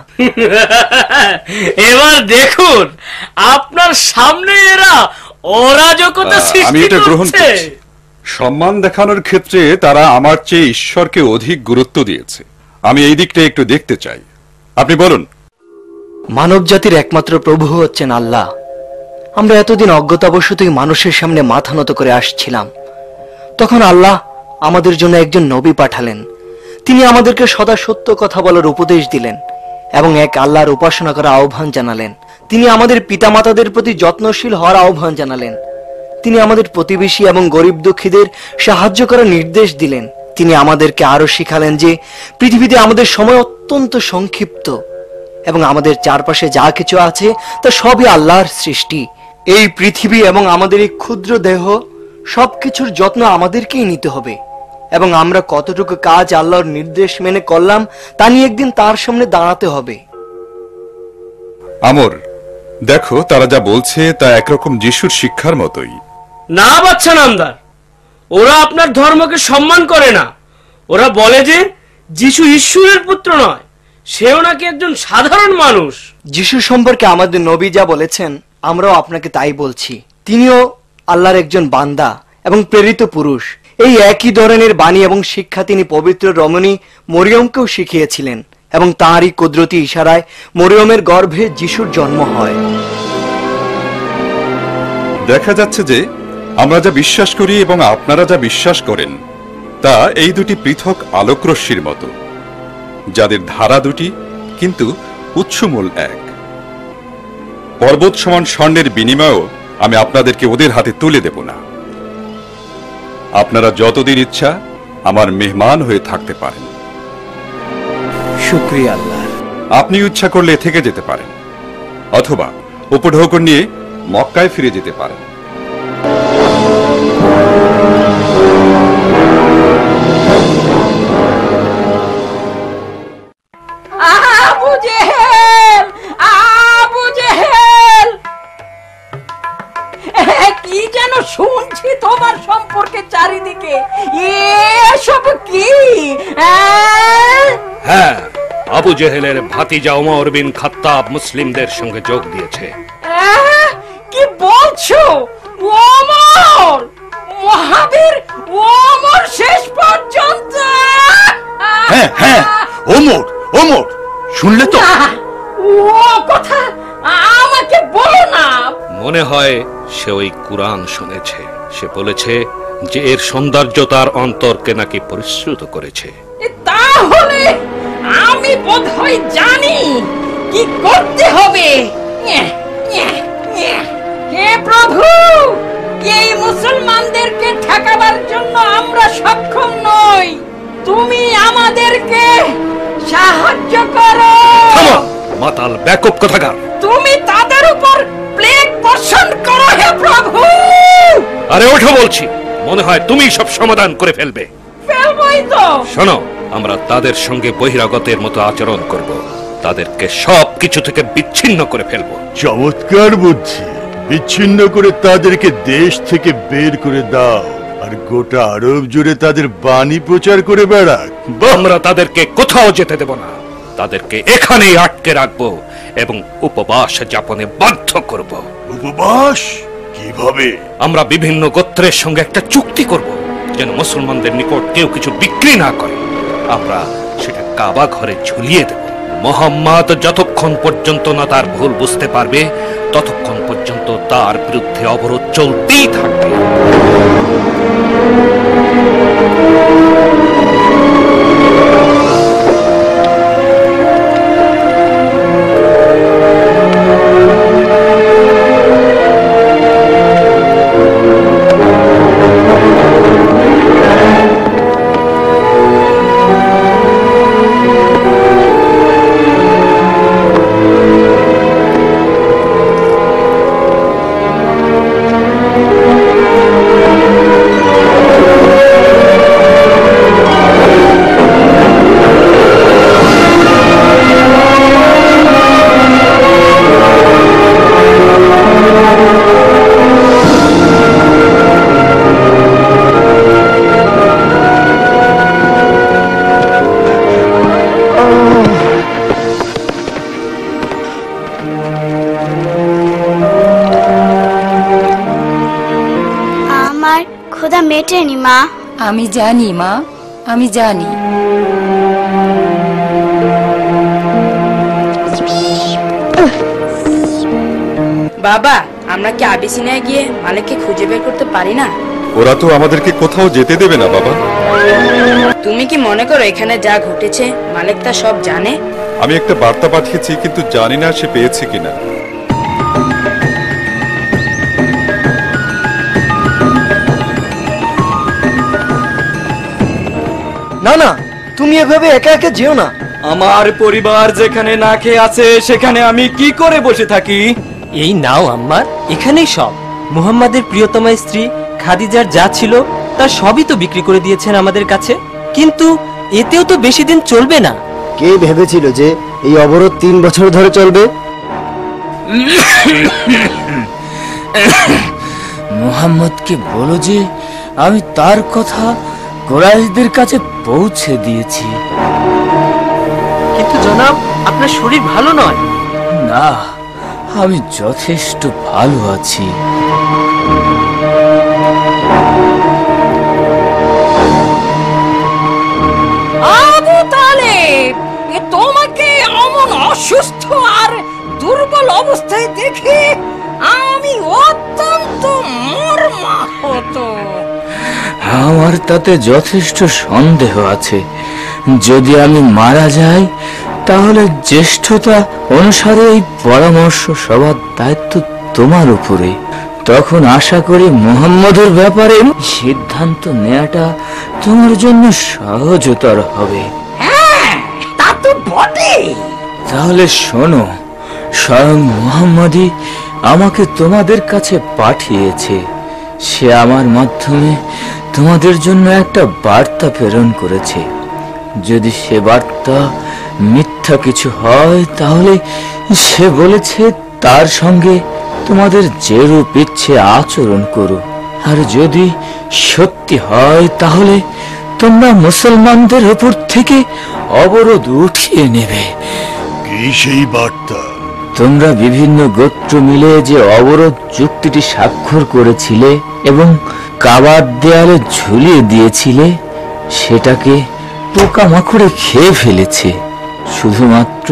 Speaker 2: এবার দেখুন আপনার সামনে এরা অরাজকতা
Speaker 10: আমি
Speaker 2: সৃষ্টি
Speaker 10: এটা গ্রহণ
Speaker 2: করছে।
Speaker 10: করছি। সম্মান দেখানোর ক্ষেত্রে তারা আমার চেয়ে ঈশ্বরকে অধিক গুরুত্ব দিয়েছে। আমি এই দিকটা একটু দেখতে চাই। আপনি বলুন।
Speaker 12: মানব জাতির একমাত্র প্রভু হচ্ছেন আল্লাহ। আমরা এতদিন অজ্ঞতাবশতই মানুষের সামনে মাথা নত করে আসছিলাম। তখন আল্লাহ আমাদের জন্য একজন নবী পাঠালেন। তিনি আমাদেরকে সদা সত্য কথা বলার উপদেশ দিলেন এবং এক আল্লাহর উপাসনা করার আহ্বান জানালেন। তিনি আমাদের পিতামাতাদের প্রতি যত্নশীল হওয়ার আহ্বান জানালেন। তিনি আমাদের প্রতিবেশী এবং গরিব দুঃখীদের সাহায্য করার নির্দেশ দিলেন। তিনি আমাদেরকে আরো শিখালেন যে পৃথিবীতে আমাদের সময় অত্যন্ত সংক্ষিপ্ত এবং আমাদের চারপাশে যা কিছু আছে তা সবই আল্লাহর সৃষ্টি। এই পৃথিবী এবং আমাদের এই ক্ষুদ্র দেহ সবকিছুর যত্ন আমাদেরকেই নিতে হবে এবং আমরা কতটুকু কাজ আল্লাহর নির্দেশ মেনে করলাম তা নিয়ে একদিন তার সামনে দাঁড়াতে হবে।
Speaker 10: আমর, দেখো তারা যা বলছে তা একরকম যিশুর শিক্ষার মতোই।
Speaker 2: না বাদশা নামদার, ওরা আপনার ধর্মকে সম্মান করে না। ওরা বলে যে যিশু ঈশ্বরের পুত্র নয়, সেও নাকি একজন সাধারণ মানুষ।
Speaker 12: যিশু সম্পর্কে আমাদের নবী যা বলেছেন আমরাও আপনাকে তাই বলছি। তিনিও আল্লাহর একজন বান্দা এবং প্রেরিত পুরুষ। এই একই ধরনের বাণী এবং শিক্ষা তিনি পবিত্র রমণী মরিয়মকেও শিখিয়েছিলেন এবং তাঁরই কুদরতি ইশারায় মরিয়মের গর্ভে যিশুর জন্ম হয়।
Speaker 10: দেখা যাচ্ছে যে আমরা যা বিশ্বাস করি এবং আপনারা যা বিশ্বাস করেন তা এই দুটি পৃথক আলোকরশ্মির মতো, যাদের ধারা দুটি কিন্তু উৎসমূল এক। পর্বত সমান স্বর্ণের বিনিময়েও আমি আপনাদেরকে ওদের হাতে তুলে দেব না। আপনারা যতদিন ইচ্ছা আমার মেহমান হয়ে থাকতে পারেন।
Speaker 12: শুকরিয়া আল্লাহ।
Speaker 10: আপনি ইচ্ছা করলে থেকে যেতে পারেন, অথবা উপঢৌকন নিয়ে মক্কায় ফিরে যেতে পারেন।
Speaker 9: আবু জেহেল, আবু জেহেল, কি যেন শুনছি তোমার সম্পর্কে চারিদিকে, এসব কি?
Speaker 3: হ্যাঁ, আবু জেহেলের ভাতিজা ওমর বিন খাত্তাব মুসলিমদের সঙ্গে যোগ দিয়েছে।
Speaker 9: কি বলছো? ওমর, মহাবীর ওমর শেষ পর্যন্ত?
Speaker 1: হ্যাঁ হ্যাঁ, ওমর ওমর, শুনলে তো?
Speaker 9: ও কথা আমাকে বলো না।
Speaker 3: মনে হয় সে ওই কুরআন শুনেছে। সে বলেছে যে এর সৌন্দর্য তার অন্তরকে নাকি পরিশ্রুত করেছে।
Speaker 9: তাহলে আমি বোধহয় জানি কি করতে হবে। হে প্রভু, এই মুসলমানদেরকে ঠেকাবার জন্য আমরা সক্ষম নই, তুমি আমাদেরকে সাহায্য করো।
Speaker 3: মাতাল ব্যাকআপ কোথাকার!
Speaker 9: তুমি তাদের উপর প্লেগ বর্ষণ করো হে প্রভু।
Speaker 3: আরে ওঠো বলছি, মনে হয় তুমি সব সমাধান করে ফেলবে।
Speaker 9: ফেলবই তো।
Speaker 3: শোনো, আমরা তাদের সঙ্গে বহিরাগতের মতো আচরণ করব, তাদেরকে সবকিছু থেকে বিচ্ছিন্ন করে ফেলব।
Speaker 1: চমৎকার বুদ্ধি। বিচ্ছিন্ন করে তাদেরকে দেশ থেকে বের করে দাও, আর গোটা আরব জুড়ে তাদের বাণী প্রচার করে বেড়াক।
Speaker 3: আমরা তাদেরকে কোথাও যেতে দেব না, তাদেরকে এখানেই আটকে রাখবো এবং উপবাস যাপনে বাধ্য করব।
Speaker 1: উপবাস? কিভাবে?
Speaker 3: আমরা বিভিন্ন গোত্রের সঙ্গে একটা চুক্তি করব, যেন মুসলমানদের নিকট কেউ কিছু বিক্রি না করে। আমরা সেটা কাবা ঘরে ঝুলিয়ে দেব। মুহাম্মদ যতক্ষণ পর্যন্ত না তার ভুল বুঝতে পারবে, ততক্ষণ পর্যন্ত তার বিরুদ্ধে অবরোধ চলতেই থাকবে।
Speaker 13: মেটেনি মা।
Speaker 11: আমি জানি মা, আমি জানি।
Speaker 4: বাবা, আমরা কি আবিসিনিয়ায় গিয়ে মালিককে খুঁজে বের করতে পারি না?
Speaker 10: ওরা তো আমাদেরকে কোথাও যেতে দেবে না বাবা।
Speaker 4: তুমি কি মনে করো এখানে যা ঘটেছে মালিক তা সব জানে?
Speaker 10: আমি একটা বার্তা পাঠিয়েছি, কিন্তু জানি না সে পেয়েছে কিনা।
Speaker 12: না না, তুমি এভাবে একা একা যেও না।
Speaker 5: আমার পরিবার যেখানে না খেয়ে আছে, সেখানে আমি কি করে বসে থাকি? এই নাও আম্মার, এখানেই সব। মুহাম্মাদের প্রিয়তমা স্ত্রী খাদিজার যা ছিল তার সবই তো বিক্রি করে দিয়েছেন আমাদের কাছে, কিন্তু এতেও তো বেশি দিন চলবে না।
Speaker 7: কে ভেবেছিল যে এই অবরোধ 3 বছর ধরে চলবে?
Speaker 8: মুহাম্মদকে বলো যে আমি তার কথা কুরাইশদের কাছে পৌঁছে দিয়েছি।
Speaker 12: কিন্তু জনাব, আপনার শরীর ভালো নয়।
Speaker 8: না, আমি যথেষ্ট ভালো আছি।
Speaker 9: আবু তালেব, তোমাকে অমন অসুস্থ আর দুর্বল অবস্থায় দেখে আমি অত্যন্ত মর্মাহত।
Speaker 8: আমার আমার তাতে যথেষ্ট সন্দেহ আছে। যদি আমি মারা যাই তাহলে জ্যেষ্ঠতা অনুসারে এই পরামর্শ সবার দায়িত্ব তোমার উপরে। তখন আশা করি মুহাম্মদের ব্যাপারে সিদ্ধান্ত নেওয়াটা তোমার জন্য সহজতর হবে।
Speaker 9: তা তো বটে।
Speaker 8: তাহলে শোনো, স্বয়ং মুহাম্মদই আমাকে তোমাদের কাছে পাঠিয়েছে। সে আমার মাধ্যমে তোমাদের জন্য একটা বার্তা প্রেরণ করেছে। যদি সে বার্তা মিথ্যা কিছু হয় তাহলে সে বলেছে তার সঙ্গে তোমাদের যেরূপ ইচ্ছে আচরণ করো, আর যদি সত্যি হয় তাহলে তোমরা মুসলমানদের উপর থেকে অবরোধ উঠিয়ে নেবে।
Speaker 1: কি সেই বার্তা?
Speaker 8: তোমরা বিভিন্ন গোত্র মিলে যে অবরোধ চুক্তিটি স্বাক্ষর করেছিলে এবং কাবার দেয়ালে ঝুলিয়ে দিয়েছিলে, সেটাকে পোকামাকড়ে খেয়ে ফেলেছে, শুধুমাত্র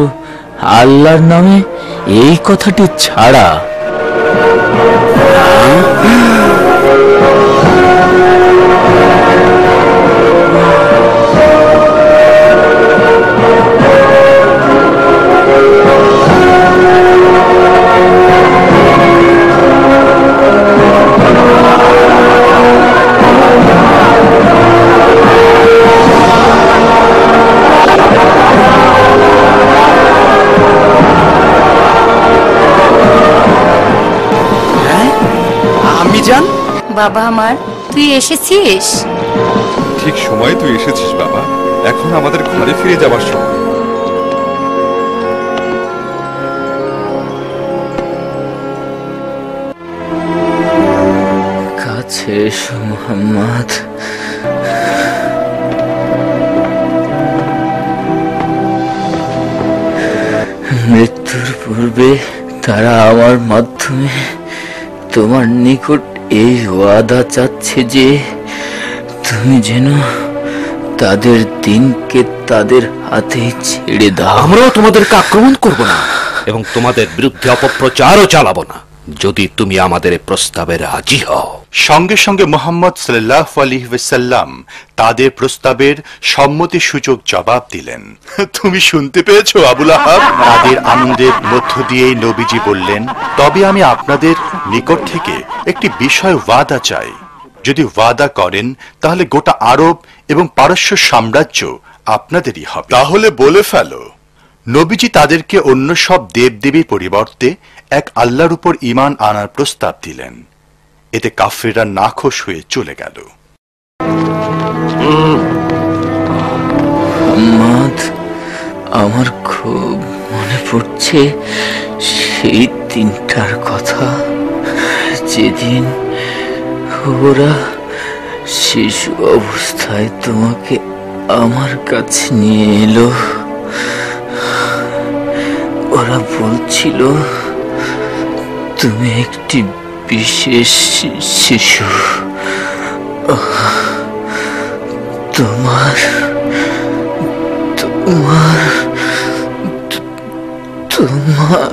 Speaker 8: আল্লাহর নামে এই কথাটি ছাড়া।
Speaker 11: বাবা আমার, তুই এসেছিস?
Speaker 10: ঠিক সময় তুই এসেছিস বাবা। এখন আমাদের ঘরে ফিরে যাবার সময়।
Speaker 8: কাছে এসো মুহাম্মদ। মৃত্যুর পূর্বে তারা আমার মাধ্যমে তোমার নিকট এই ওয়াদা চাচ্ছে যে তুমি যেন তাদের দিনকে তাদের হাতে ছেড়ে দাও।
Speaker 3: আমরাও তোমাদেরকে আক্রমণ করব না এবং তোমাদের বিরুদ্ধে অপপ্রচারও চালাবো না, যদি তুমি আমাদের প্রস্তাবে রাজি হও।
Speaker 1: সঙ্গে সঙ্গে মুহাম্মদ সাল্লাল্লাহু আলাইহি ওয়াসাল্লাম তাদের প্রস্তাবের সম্মতিসূচক জবাব দিলেন। তুমি শুনতে পেয়েছো আবুল আহাব? তাদের আনন্দের মধ্য দিয়েই নবীজি বললেন, তবে আমি আপনাদের নিকট থেকে একটি বিষয় ওয়াদা চাই। যদি ওয়াদা করেন তাহলে গোটা আরব এবং পারস্য সাম্রাজ্য আপনাদেরই হবে। তাহলে বলে ফেলো। নবীজি তাদেরকে অন্য সব দেবদেবীর পরিবর্তে এক আল্লাহর উপর ঈমান আনার প্রস্তাব দিলেন। এতে কাফেররা নাখোশ হয়ে চলে গেল।
Speaker 8: মুহাম্মদ, আমার খুব মনে পড়ছে সেই দিনটার কথা, যেদিন ওরা শিশু অবস্থায় তোমাকে আমার কাছে নিয়ে এলো। ওরা বলছিল তুমি একটি বিশেষ শিশু। তোমার তোমার তোমার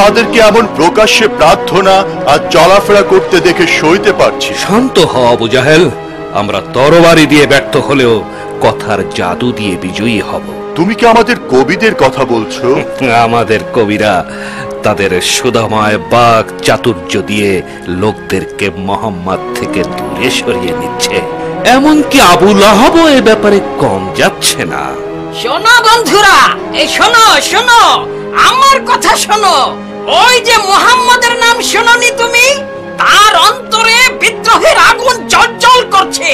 Speaker 1: তাদেরকে এমন প্রকাশ্যে প্রার্থনা আর চলাফেরা করতে দেখে সইতে পারছি।
Speaker 3: শান্ত হও আবু জাহেল। আমরা তরবারি দিয়ে ব্যর্থ হলেও কথার জাদু দিয়ে বিজয়ী হব।
Speaker 1: তুমি কি আমাদের কবিদের কথা বলছো?
Speaker 3: আমাদের কবিরা তাদের সুধাময় বাক চাতুর্য দিয়ে লোকদেরকে মোহাম্মদ থেকে দূরে সরিয়ে নিচ্ছে। এমনকি আবু লাহাবও এ ব্যাপারে কম যাচ্ছে না।
Speaker 9: শোনো বন্ধুরা, এই শোনো শোনো, আমার কথা শোনো। ওই যে মুহাম্মদের নাম শোনোনি তুমি? তার অন্তরে বিদ্রোহের আগুন জ্বলজ্বল করছে।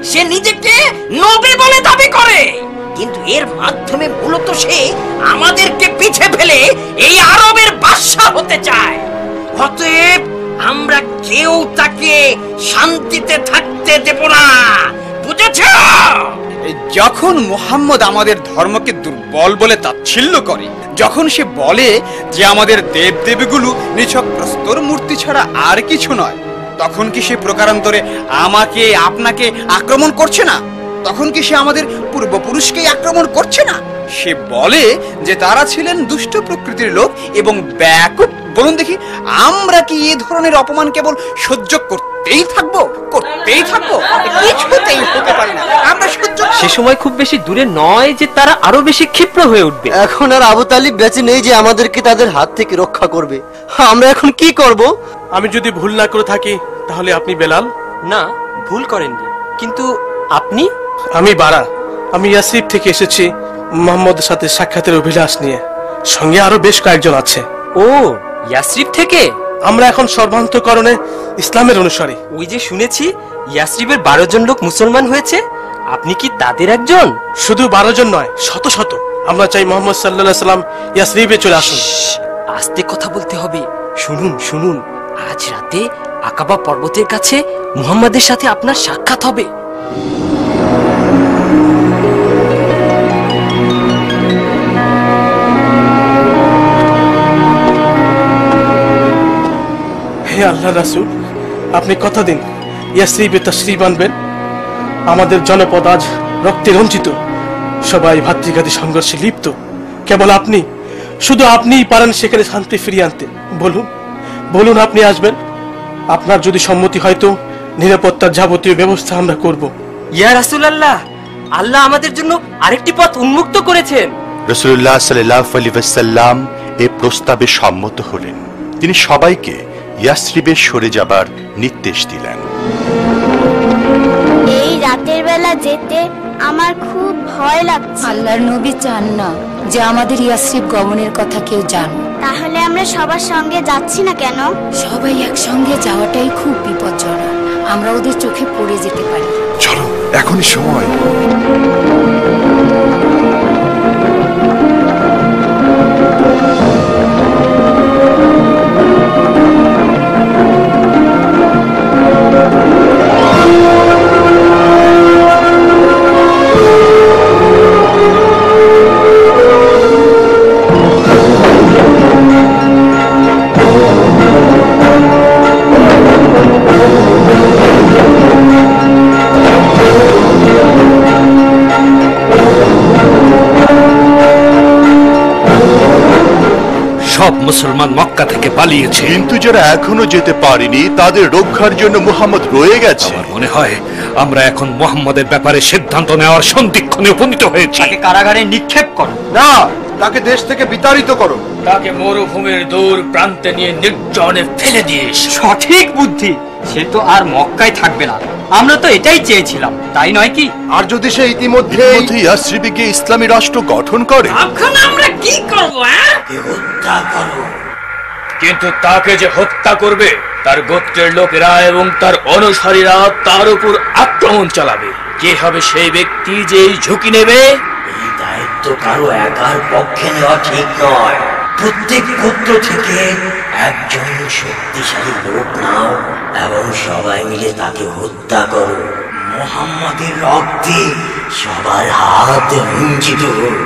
Speaker 9: সে নিজেকে নবী বলে দাবি করে, কিন্তু এর মাধ্যমে মূলত সে আমাদেরকে পিছে ফেলে এই আরবের বাদশা হতে চায়। অতএব আমরা কে কেউ তাকে শান্তিতে থাকতে দেব না, বুঝেছ?
Speaker 6: যখন মুহাম্মদ আমাদের ধর্মকে দুর্বল বলে তাচ্ছিল্য করে, যখন সে বলে যে আমাদের দেবদেবীগুলো নিছক প্রস্তর মূর্তি ছাড়া আর কিছু নয়, তখন কি সে প্রকারান্তরে আমাকে আপনাকে আক্রমণ করছে না? তখন কি সে আমাদের পূর্বপুরুষকেই আক্রমণ করছে না? সে বলে যে তারা ছিলেন দুষ্ট প্রকৃতির লোক এবং ব্যাকুপ। বলুন দেখি, আমরা কি এই ধরনের অপমান কেবল সহ্য করতেই থাকবো? কিছুতেই হতে পারি না আমরা সহ্য।
Speaker 5: সে সময় খুব বেশি দূরে নয় যে তারা আরো বেশি ক্ষিপ্র হয়ে উঠবে।
Speaker 7: এখন আর আবু তালিব বেঁচে নেই যে আমাদেরকে তাদের হাত থেকে রক্ষা করবে। আমরা এখন কি করব?
Speaker 14: আমি যদি ভুল না করে থাকি তাহলে আপনি বেলাল?
Speaker 5: না, ভুল করেননি। কিন্তু আপনি?
Speaker 14: আমি বারা। আমি ইয়াসরিব থেকে এসেছি মোহাম্মদের সাথে সাক্ষাতের অভিলাষ নিয়ে। সঙ্গে আরো বেশ কয়েকজন আছে।
Speaker 5: ও, ইয়াসরিব থেকে?
Speaker 14: আমরা এখন সর্বান্তকরণে ইসলামের অনুসারী।
Speaker 5: ওই যে শুনেছি ইয়াসরিবের 12 জন লোক মুসলমান হয়েছে, আপনি কি তাদের একজন?
Speaker 14: শুধু 12 জন নয়, শত শত। আমরা চাই মোহাম্মদ সাল্লাল্লাহু আলাইহি সাল্লাম ইয়াসরিবে চলে আসুন।
Speaker 5: আস্তে কথা বলতে হবে। শুনুন শুনুন, আজ রাতে আকাবা পর্বতের কাছে মুহাম্মাদের সাথে আপনার সাক্ষাৎ হবে।
Speaker 14: হে আল্লাহ রাসূল, আপনি কথা দিন ইয়াসরিবে তাশরীফ আনবেন। আমাদের জনপদ আজ রক্তে রঞ্জিত, সবাই ভাতৃঘাতী সংঘর্ষে লিপ্ত। কেবল আপনি, শুধু আপনিই পারেন সেখানে শান্তি ফিরিয়ে আনতে। বলুন বলুন, আপনি আসবেন? আপনার যদি সম্মতি হয় তো নিরাপত্তার যাবতীয় ব্যবস্থা আমরা করব।
Speaker 5: ইয়া রাসূলুল্লাহ, আল্লাহ আমাদের জন্য আরেকটি পথ উন্মুক্ত করেছেন।
Speaker 1: রাসূলুল্লাহ সাল্লাল্লাহু আলাইহি ওয়াসাল্লাম এই প্রস্তাবে সম্মত হলেন। তিনি সবাইকে ইয়াসরিবে সরে যাবার নির্দেশ দিলেন।
Speaker 13: এই রাতের বেলা যেতে আমার খুব ভয় লাগছে।
Speaker 15: আল্লাহর নবী চান না যে আমাদের ইয়াসরিব গমনের কথা কেউ জানে।
Speaker 13: তাহলে আমরা সবার সঙ্গে যাচ্ছি না কেন?
Speaker 15: সবাই একসঙ্গে যাওয়াটাই খুব বিপজ্জনক। আমরা ওদের চোখে পড়ে যেতে পারি।
Speaker 10: চলো, এখনই সময়।
Speaker 3: সব মুসলমান মক্কা থেকে পালিয়েছে,
Speaker 1: কিন্তু যারা এখনো যেতে পারেনি তাদের রক্ষার জন্য মুহাম্মদ রয়ে গেছে।
Speaker 3: আমার মনে হয় আমরা এখন মুহাম্মদের ব্যাপারে সিদ্ধান্ত নেওয়ার সন্ধিক্ষণে উপনীত হয়েছি।
Speaker 5: তাকে কারাগারে নিক্ষেপ করো।
Speaker 7: না, তাকে দেশ থেকে বিতাড়িত করো।
Speaker 8: তাকে মরুভূমির দূর প্রান্তে নিয়ে নির্জনে ফেলে দিস।
Speaker 5: সঠিক বুদ্ধি। সে তো আর মক্কায় থাকবে না। আমরা তো এটাই চেয়েছিলাম, তাই নয় কি?
Speaker 7: আর যদি সে ইতিমধ্যে
Speaker 1: ইয়াসরিবে গিয়ে ইসলামী রাষ্ট্র গঠন করে,
Speaker 9: এখন আমরা কি করব? হত্যা করব।
Speaker 8: কিন্তু তাকে যে হত্যা করবে তার গোত্রের লোকেরা এবং তার অনুসারীরা তার উপর আক্রমণ চালাবে। কে হবে সেই ব্যক্তি যে এই ঝুঁকি নেবে?
Speaker 9: এই দায়িত্ব কারো একার পক্ষে নেওয়া ঠিক নয়। প্রত্যেক গোত্র থেকে একজন শক্তিশালী লোক নাও এবং সবাই মিলে তাকে হত্যা করো। মুহাম্মাদের রক্তে সবার হাত রঞ্জিত হোক,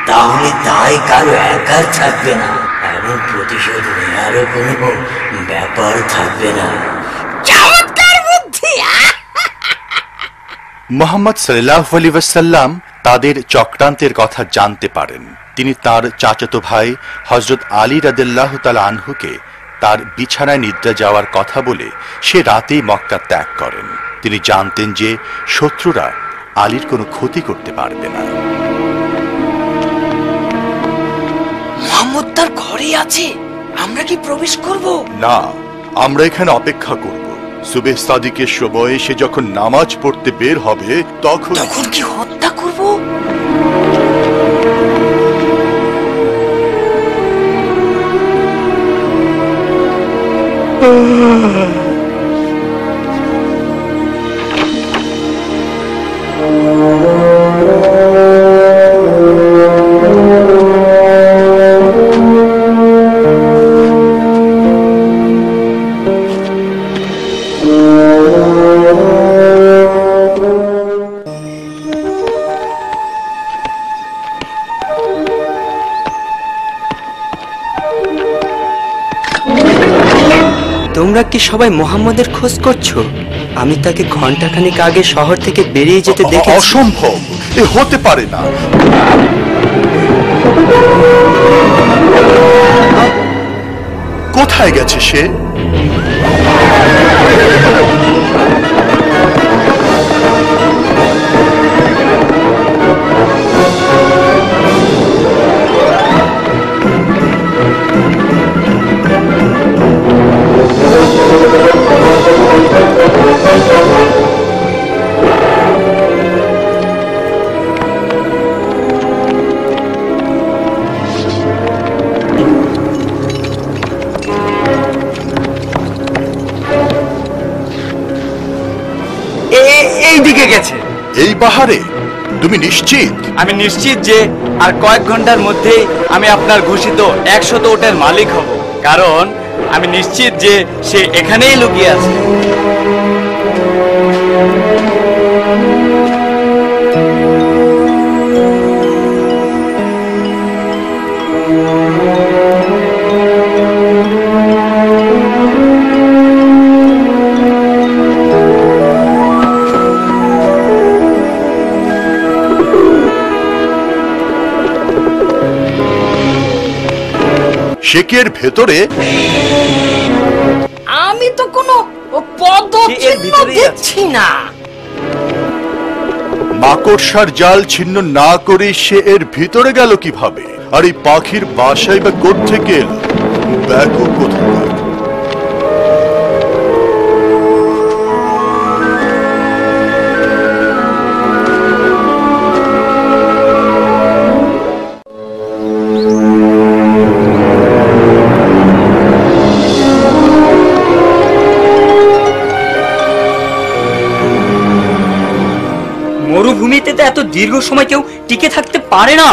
Speaker 9: তাহলে দায় কারো একার থাকবে না এবং প্রতিশোধ নেওয়ারও কোনো ব্যাপার থাকবে না। চমৎকার বুদ্ধি!
Speaker 1: মুহাম্মদ সাল্লাল্লাহু আলাইহি ওয়াসাল্লাম তাদের চক্রান্তের কথা জানতে পারেন। তিনি তার চাচাতো ভাই হযরত আলী রাদিয়াল্লাহু তাআলা আনহুকে তার বিছানায় নিদ্রা যাওয়ার কথা বলে সে রাতেই মক্কা ত্যাগ করেন। তিনি জানতেন যে শত্রুরা আলীর কোনো ক্ষতি করতে পারবে না।
Speaker 9: মুহাম্মদ তার ঘরে আছে, আমরা কি প্রবেশ করব?
Speaker 1: না, আমরা এখানে অপেক্ষা করব। সুবহ সাদিকের সময় সে যখন নামাজ পড়তে বের হবে তখন
Speaker 9: কি হত্যা করব?
Speaker 12: তোমরা কি সবাই মোহাম্মদের খোঁজ করছো? আমি তাকে ঘন্টাখানিক আগে শহর থেকে বেরিয়ে যেতে দেখেছি।
Speaker 1: অসম্ভব, এ হতে পারে না। কোথায় গেছে সে?
Speaker 5: এইদিকে গেছে।
Speaker 1: এই বাহারে? তুমি নিশ্চিত?
Speaker 5: আমি নিশ্চিত যে আর কয়েক ঘন্টার মধ্যেই আমি আপনার ঘোষিত 100 ওটের মালিক হব, কারণ আমি নিশ্চিত যে সে এখানেই লুকিয়ে আছে।
Speaker 1: শেকের ভেতরে?
Speaker 9: আমি তো কোনো পদচিহ্ন দেখছি না।
Speaker 1: মাকড়সার জাল ছিন্ন না করে সে এর ভিতরে গেল কিভাবে? আর এই পাখির বাসায় বা কোত্থেকে এলো? ব্যাকু কোথায়?
Speaker 12: মরুভূমিতে তো এত দীর্ঘ সময় কেউ টিকে থাকতে পারে না।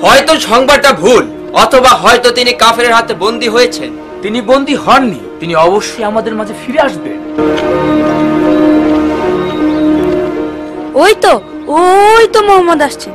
Speaker 8: হয়তো সংবাদটা ভুল, অথবা হয়তো তিনি কাফেরের হাতে বন্দী হয়েছেন।
Speaker 5: তিনি বন্দী হননি, তিনি অবশ্যই আমাদের মাঝে ফিরে আসবেন।
Speaker 11: ওই তো মোহাম্মদ আসছেন।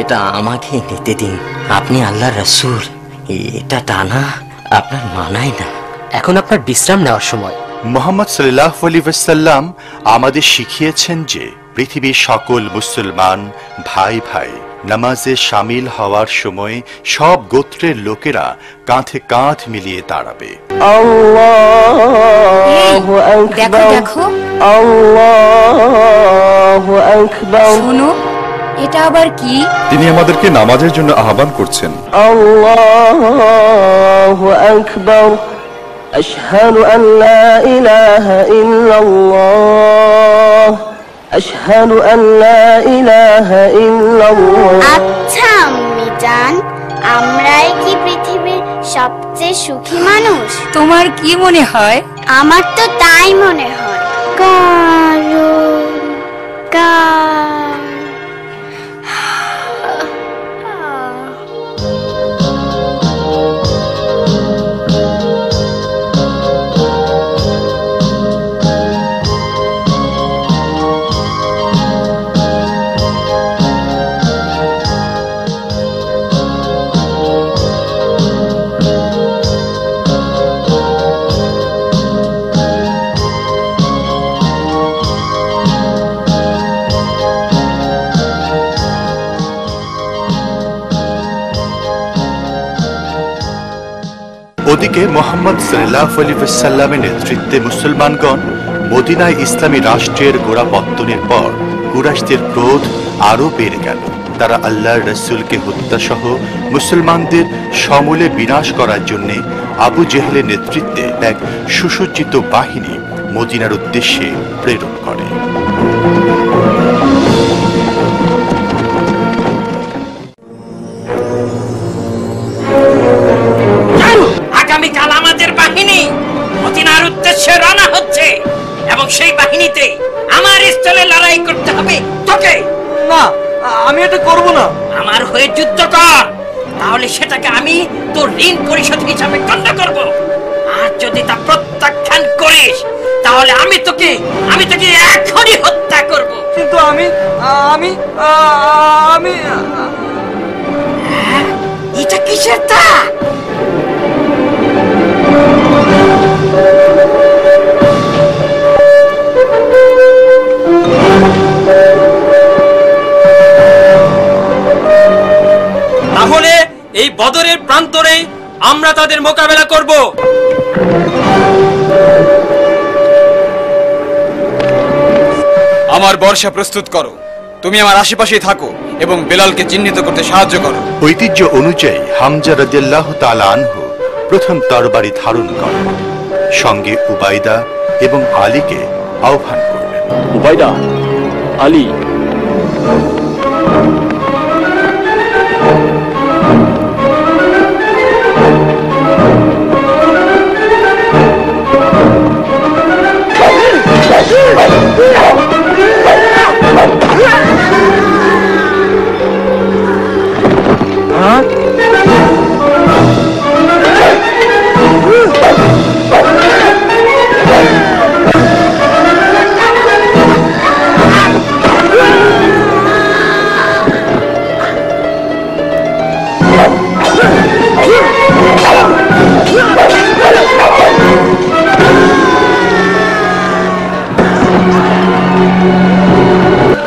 Speaker 2: এটা আমাকে নিতে দিন, আপনি আল্লাহর রাসূল, এটা টানা আপনার মানায় না।
Speaker 5: এখন আপনার বিশ্রাম নেওয়ার সময়।
Speaker 1: মুহাম্মদ সাল্লাল্লাহু আলাইহি ওয়াসাল্লাম আমাদের শিখিয়েছেন যে পৃথিবীর সকল মুসলমান ভাই ভাই নামাজে শামিল হওয়ার সময় সব গোত্রের লোকেরা কাঁধে কাঁধ মিলিয়ে দাঁড়াবে।
Speaker 15: আল্লাহু আকবার, দেখো আল্লাহু আকবার। শোনো, এটা আবার কি?
Speaker 10: তিনি আমাদেরকে নামাজের জন্য আহ্বান করছেন।
Speaker 16: আল্লাহু আকবার, আশহাদু আন লা ইলাহা ইল্লাল্লাহ, আশহাদু আন লা ইলাহা ইল্লাল্লাহ।
Speaker 13: আচ্ছা আম্মি জান, আমরাই কি পৃথিবীর সবচেয়ে সুখী মানুষ?
Speaker 15: তোমার কি মনে হয়?
Speaker 13: আমার তো তাই মনে হয়।
Speaker 1: ওদিকে মুহাম্মদ সাল্লাল্লাহু আলাইহি ওয়াসাল্লামের নেতৃত্বে মুসলমানগণ মদিনায় ইসলামী রাষ্ট্রের গোড়াপত্তনের পর কুরাইশদের ক্রোধ আরো বেড়ে গেল। তারা আল্লাহর রাসূলকে হত্যা সহ মুসলমানদের সমূলে বিনাশ করার জন্য আবু জেহেলের নেতৃত্বে এক সুসজ্জিত বাহিনী মদিনার উদ্দেশ্যে প্রেরণ করে।
Speaker 9: আগামীকাল আমাদের বাহিনী মদিনার উদ্দেশ্যে রওনা হচ্ছে এবং সেই বাহিনীতে আমার স্থলে লড়াই করতে হবে তোকে।
Speaker 12: না, আমি এটা করব না।
Speaker 9: আমার হয়ে যুদ্ধ কর, তাহলে সেটাকে আমি তোর ঋণ পরিশোধ হিসাবে গণ্য করব। আর যদি তা প্রত্যাখ্যান করিস তাহলে আমি তোকে এখনই হত্যা করব।
Speaker 12: কিন্তু আমি
Speaker 9: এটা কিসের তা?
Speaker 5: তাহলে এই বদরের প্রান্তরে আমরা তাদের মোকাবেলা করব।
Speaker 6: আমার বর্ষা প্রস্তুত করো। তুমি আমার আশেপাশেই থাকো এবং বেলালকে চিহ্নিত করতে সাহায্য করো।
Speaker 1: ঐতিহ্য অনুযায়ী হামজা রাদিয়াল্লাহু তাআলা আনহু প্রথম তরবারি ধারণ করেন, সঙ্গে উবাইদা এবং আলীকে আহ্বান করলেন।
Speaker 17: উবাইদা, আলী,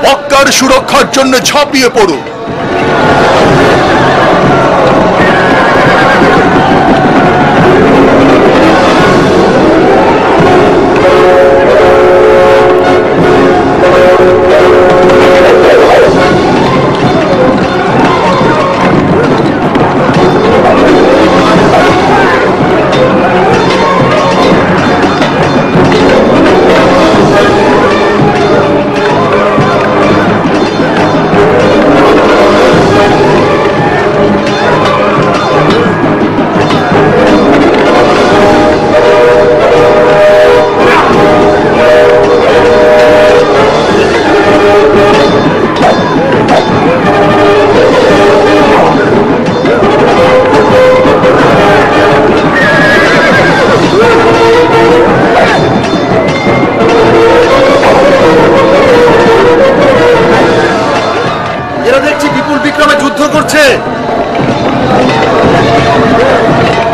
Speaker 1: মক্কার সুরক্ষার জন্য ঝাঁপিয়ে পড়ো।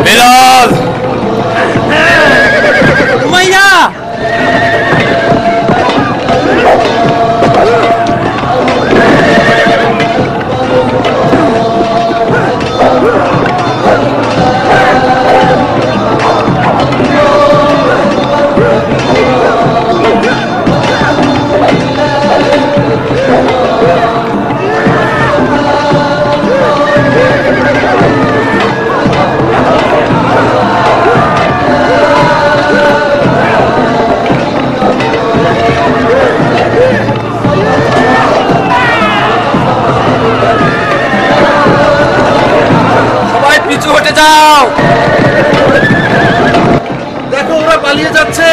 Speaker 6: বেলাল,
Speaker 5: উমাইয়া, সবাই পিছু হটে যাও।
Speaker 12: দেখো, ওরা পালিয়ে যাচ্ছে।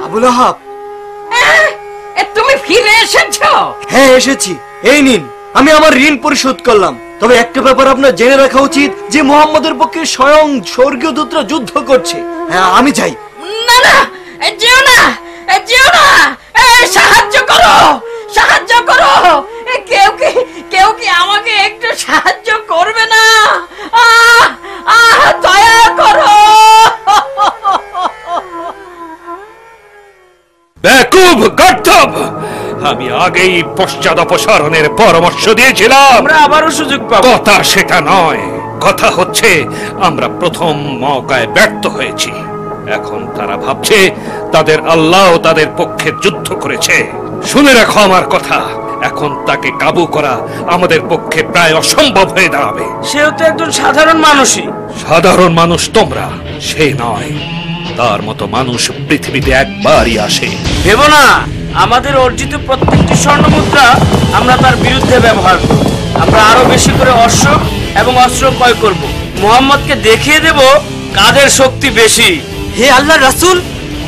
Speaker 12: আবুল আহাব,
Speaker 9: তুমি ফিরে এসেছো?
Speaker 12: হ্যাঁ, এসেছি। এই নিন, আমি আমার ঋণ পরিশোধ করলাম। তবে একটা ব্যাপার আপনার জেনে রাখা উচিত যে মুহাম্মদের পক্ষে স্বয়ং স্বর্গীয় দূতরা যুদ্ধ করছে। হ্যাঁ, আমি চাই।
Speaker 9: না না, যেও না, যেও না, সাহায্য করো, সাহায্য করো। কেউ কি আমাকে একটু সাহায্য করবে না? দয়া করো।
Speaker 3: আগেই পশ্চাৎ অপসারণের পরামর্শ দিয়েছিলাম।
Speaker 2: আমরা আবারও সুযোগ পাবো।
Speaker 3: কথা সেটা নয়, কথা হচ্ছে আমরা প্রথম মওকায় ব্যর্থ হয়েছি। এখন তারা ভাবছে তাদের আল্লাহ তাদের পক্ষে যুদ্ধ করেছে। শুনে রাখো আমার কথা, এখন তাকে কাবু করা আমাদের পক্ষে প্রায় অসম্ভব হয়ে দাঁড়াবে।
Speaker 2: সেও তো একজন সাধারণ মানুষই।
Speaker 3: সাধারণ মানুষ তোমরা, সে নয়। তার মতো মানুষ পৃথিবীতে একবারই আসে।
Speaker 2: ভেবো না, আমাদের অর্জিত প্রত্যেকটি স্বর্ণ মুদ্রা আমরা তার বিরুদ্ধে ব্যবহার করব। আমরা আরো বেশি করে অশ্ব এবং অস্ত্র ক্রয় করব। মুহাম্মদকে দেখিয়ে দেব কাদের শক্তি বেশি।
Speaker 5: হে আল্লাহর রাসূল,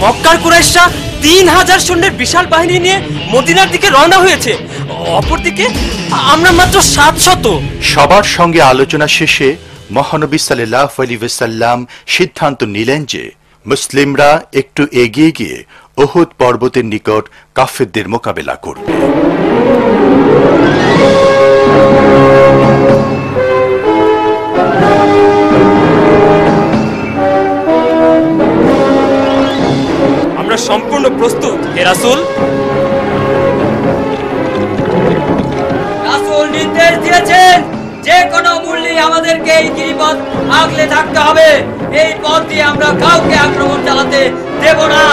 Speaker 5: মক্কার কুরাইশরা 3000 সৈন্যের বিশাল বাহিনী নিয়ে মদিনার দিকে রওনা হয়েছে। অপরদিকে আমরা মাত্র 700।
Speaker 1: সবার সঙ্গে আলোচনা শেষে মহানবী সাল্লাল্লাহু আলাইহি ওয়াসাল্লাম সিদ্ধান্ত নিলেন যে মুসলিমরা একটু এগিয়ে গিয়ে উহুদ পর্বতের নিকট কাফেরদের মোকাবেলা করবে।
Speaker 5: আমরা সম্পূর্ণ প্রস্তুত হে রাসূল।
Speaker 18: রাসূল নির্দেশ দিয়েছেন যে কোনো মূল্যে আমাদেরকে এই গিরিপথ আগলে থাকতে হবে। এই পথ দিয়ে আমরা কাউকে আক্রমণ চালাতে দেব না।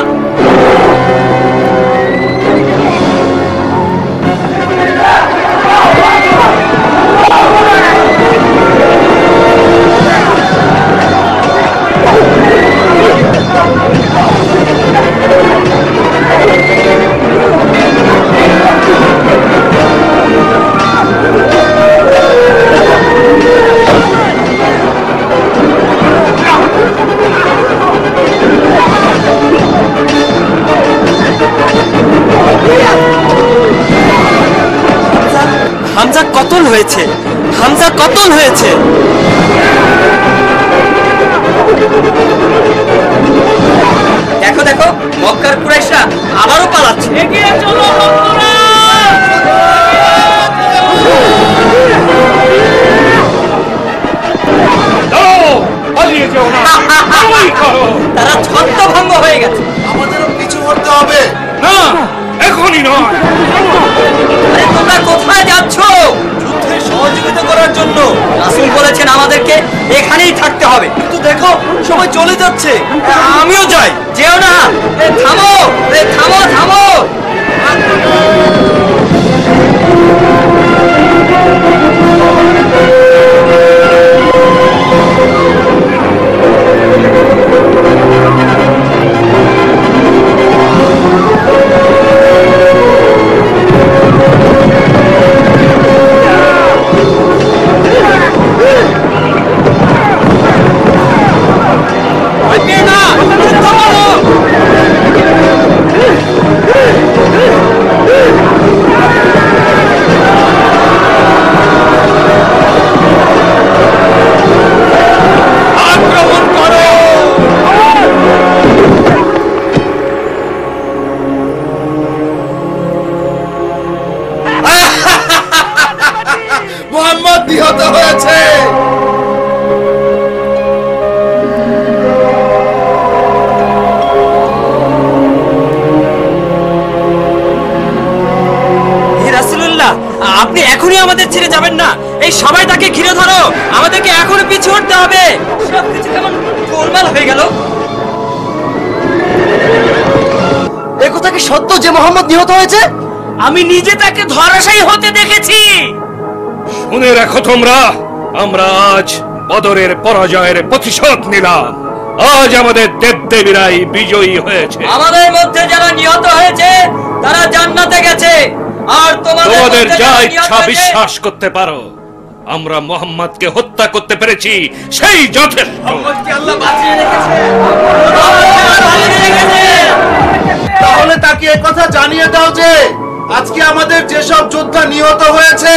Speaker 5: হামজা কতল হয়েছে, হামজা কতল হয়েছে।
Speaker 18: দেখো দেখো, মক্কার কুরাইশরা আবারও পালাচ্ছে। এগিয়ে চলো বন্ধুরা। তারা ছত্রভঙ্গ হয়ে গেছে।
Speaker 19: আমাদেরও পিছু হটতে হবে।
Speaker 3: না, এখনই নয়।
Speaker 18: আরে তোমরা কোথায় যাচ্ছ? যুদ্ধে সহযোগিতা করার জন্য। রাসূল বলেছেন আমাদেরকে এখানেই থাকতে হবে। কিন্তু দেখো সবাই চলে যাচ্ছে, আমিও যাই। যেও না, থামো, থামো, থামো।
Speaker 19: মুহাম্মদ নিহত হয়েছে।
Speaker 5: হে রাসূলুল্লাহ, আপনি এখনই আমাদের ছেড়ে যাবেন না। এই সবাই তাকে ঘিরে ধরো, আমাদেরকে এখনই পিছু হটতে হবে।
Speaker 18: সবকিছু কেমন গোলমাল হয়ে গেল।
Speaker 7: এ কথা কি সত্য যে মোহাম্মদ নিহত হয়েছে?
Speaker 2: আমি নিজে তাকে ধরাশায়ী হতে দেখেছি।
Speaker 3: শুনে রাখো তোমরা, আমরা আজ বদরের পরাজয়ের প্রতিশোধ নিলাম। আজ আমাদের দেবদেবীরাই বিজয়ী হয়েছে।
Speaker 18: আমাদের মধ্যে যারা নিহত হয়েছে তারা জান্নাতে গেছে। আর
Speaker 3: তোমাদের যা ইচ্ছা বিশ্বাস করতে পারো, আমরা মুহাম্মদকে হত্যা করতে পেরেছি, সেই যথেষ্ট।
Speaker 19: তাহলে তাকে একথা জানিয়ে দাও যে আজকে আমাদের যেসব যোদ্ধা নিহত হয়েছে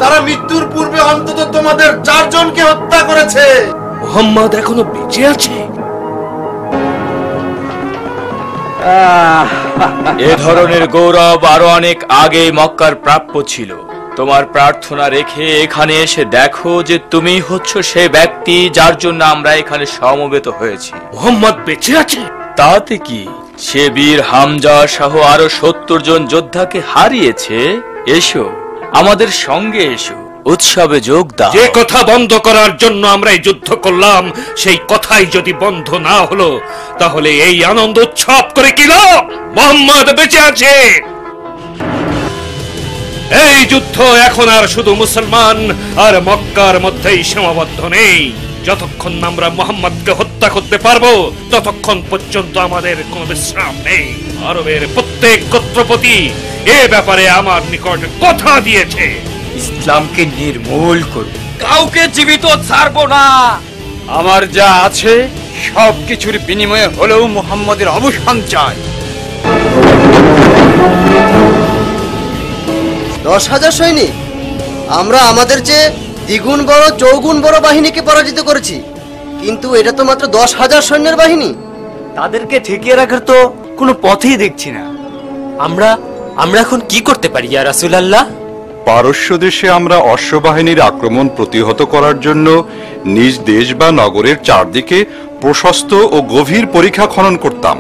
Speaker 19: তারা মৃত্যুর পূর্বে অন্তত তোমাদের 4 জনকে হত্যা করেছে।
Speaker 3: মুহাম্মদ এখনো বেঁচে আছে।
Speaker 8: এ ধরনের গৌরব আরো অনেক আগে মক্কার প্রাপ্য ছিল। তোমার প্রার্থনা রেখে এখানে এসে দেখো যে তুমি হচ্ছ সেই ব্যক্তি যার জন্য আমরা এখানে সমবেত হয়েছি।
Speaker 3: মুহাম্মদ বেঁচে আছে।
Speaker 8: তাতে কি, সে বীর হামজা সহ আরো 70 জন যোদ্ধাকে হারিয়েছে। এসো, আমাদের সঙ্গে এসো, উৎসবে যোগ দাও।
Speaker 3: যে কথা বন্ধ করার জন্য আমরা এই যুদ্ধ করলাম, সেই কথাই যদি বন্ধ না হলো, তাহলে এই আনন্দ উৎসব করে কি লাভ? মোহাম্মদ বেঁচে আছে। এই যুদ্ধ এখন আর শুধু মুসলমান আর মক্কার মধ্যেই সীমাবদ্ধ নেই। যতক্ষণ আমরা মোহাম্মদকে হত্যা করতে পারবো, ততক্ষণ পর্যন্ত আমাদের কোনো বিশ্রাম নেই। আরবের প্রত্যেক গোত্রপতি এ ব্যাপারে আমার নিকট কথা দিয়েছে।
Speaker 18: ইসলামকে নির্মূল করব, কাউকে জীবিত ছাড়বো না।
Speaker 6: আমার যা আছে সব কিছুর বিনিময়ে হলেও মুহাম্মদের অবসান চাই।
Speaker 7: 10,000 সৈনিক? আমরা আমাদের চেয়ে দ্বিগুণ বড়, চৌগুণ বড় বাহিনীকে পরাজিত করেছি, কিন্তু এটা তো মাত্র 10,000 সৈন্যের বাহিনী।
Speaker 5: তাদেরকে ঠেকিয়ে রাখার তো কোনো পথই দেখছি না। আমরা এখন কি করতে পারি ইয়া রাসূলুল্লাহ?
Speaker 10: পারস্য দেশে আমরা অশ্ববাহিনীর আক্রমণ প্রতিহত করার জন্য নিজ দেশ বা নগরের চারদিকে প্রশস্ত ও গভীর পরিখা খনন করতাম।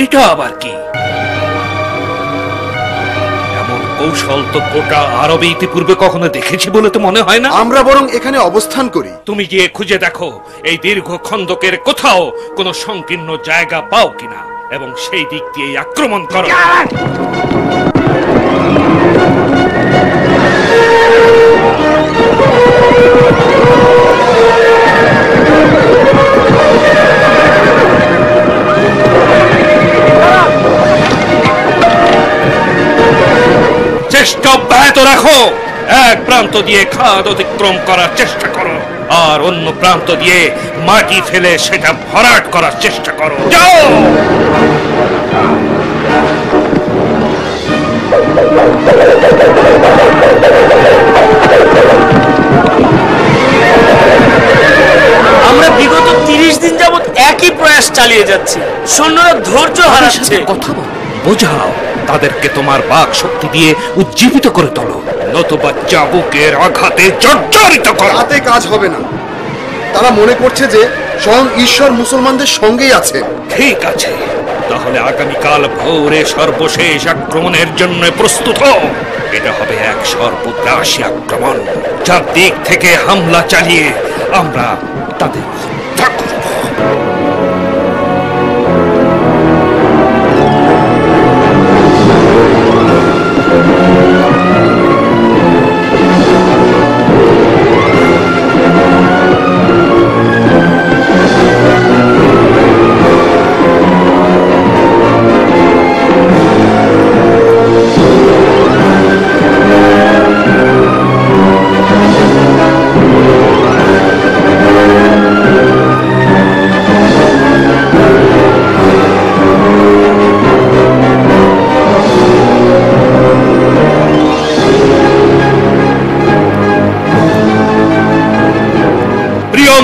Speaker 3: এটা আবার কি? এমন কৌশল তো গোটা আরবে ইতিপূর্বে কখনো দেখেছি বলে তো মনে হয় না।
Speaker 19: আমরা বরং এখানে অবস্থান করি।
Speaker 3: তুমি গিয়ে খুঁজে দেখো এই দীর্ঘ খন্দকের কোথাও কোনো সংকীর্ণ জায়গা পাও কিনা, এবং সেই দিক দিয়ে আক্রমণ করো। চেষ্টা অব্যাহত রাখো। এক প্রান্ত দিয়ে খাদ অতিক্রম করার চেষ্টা করো, আর অন্য প্রান্ত দিয়ে মাটি ফেলে সেটা ভরাট করার চেষ্টা করো। যাও।
Speaker 2: আমরা বিগত 30 দিন যাবত একই প্রয়াস চালিয়ে যাচ্ছি, সৈন্যরা ধৈর্য হারাচ্ছে।
Speaker 3: কথা বল, বোঝাও তাদেরকে, তোমার বাক শক্তি দিয়ে উজ্জীবিত করে তোলো, নতুবা চাবুকের আঘাতে জর্জরিত করো।
Speaker 19: তাতে কাজ হবে না। তারা মনে করছে যে স্বয়ং ঈশ্বর মুসলমানদের সঙ্গেই আছে।
Speaker 3: ঠিক আছে, তাহলে আগামীকাল ভোরে সর্বশেষ আক্রমণের জন্য প্রস্তুত হও। এটা হবে এক সর্বগ্রাসী আক্রমণ, যার দিক থেকে হামলা চালিয়ে আমরা তাদের হত্যা করব।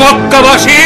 Speaker 3: মক্কাবাসী,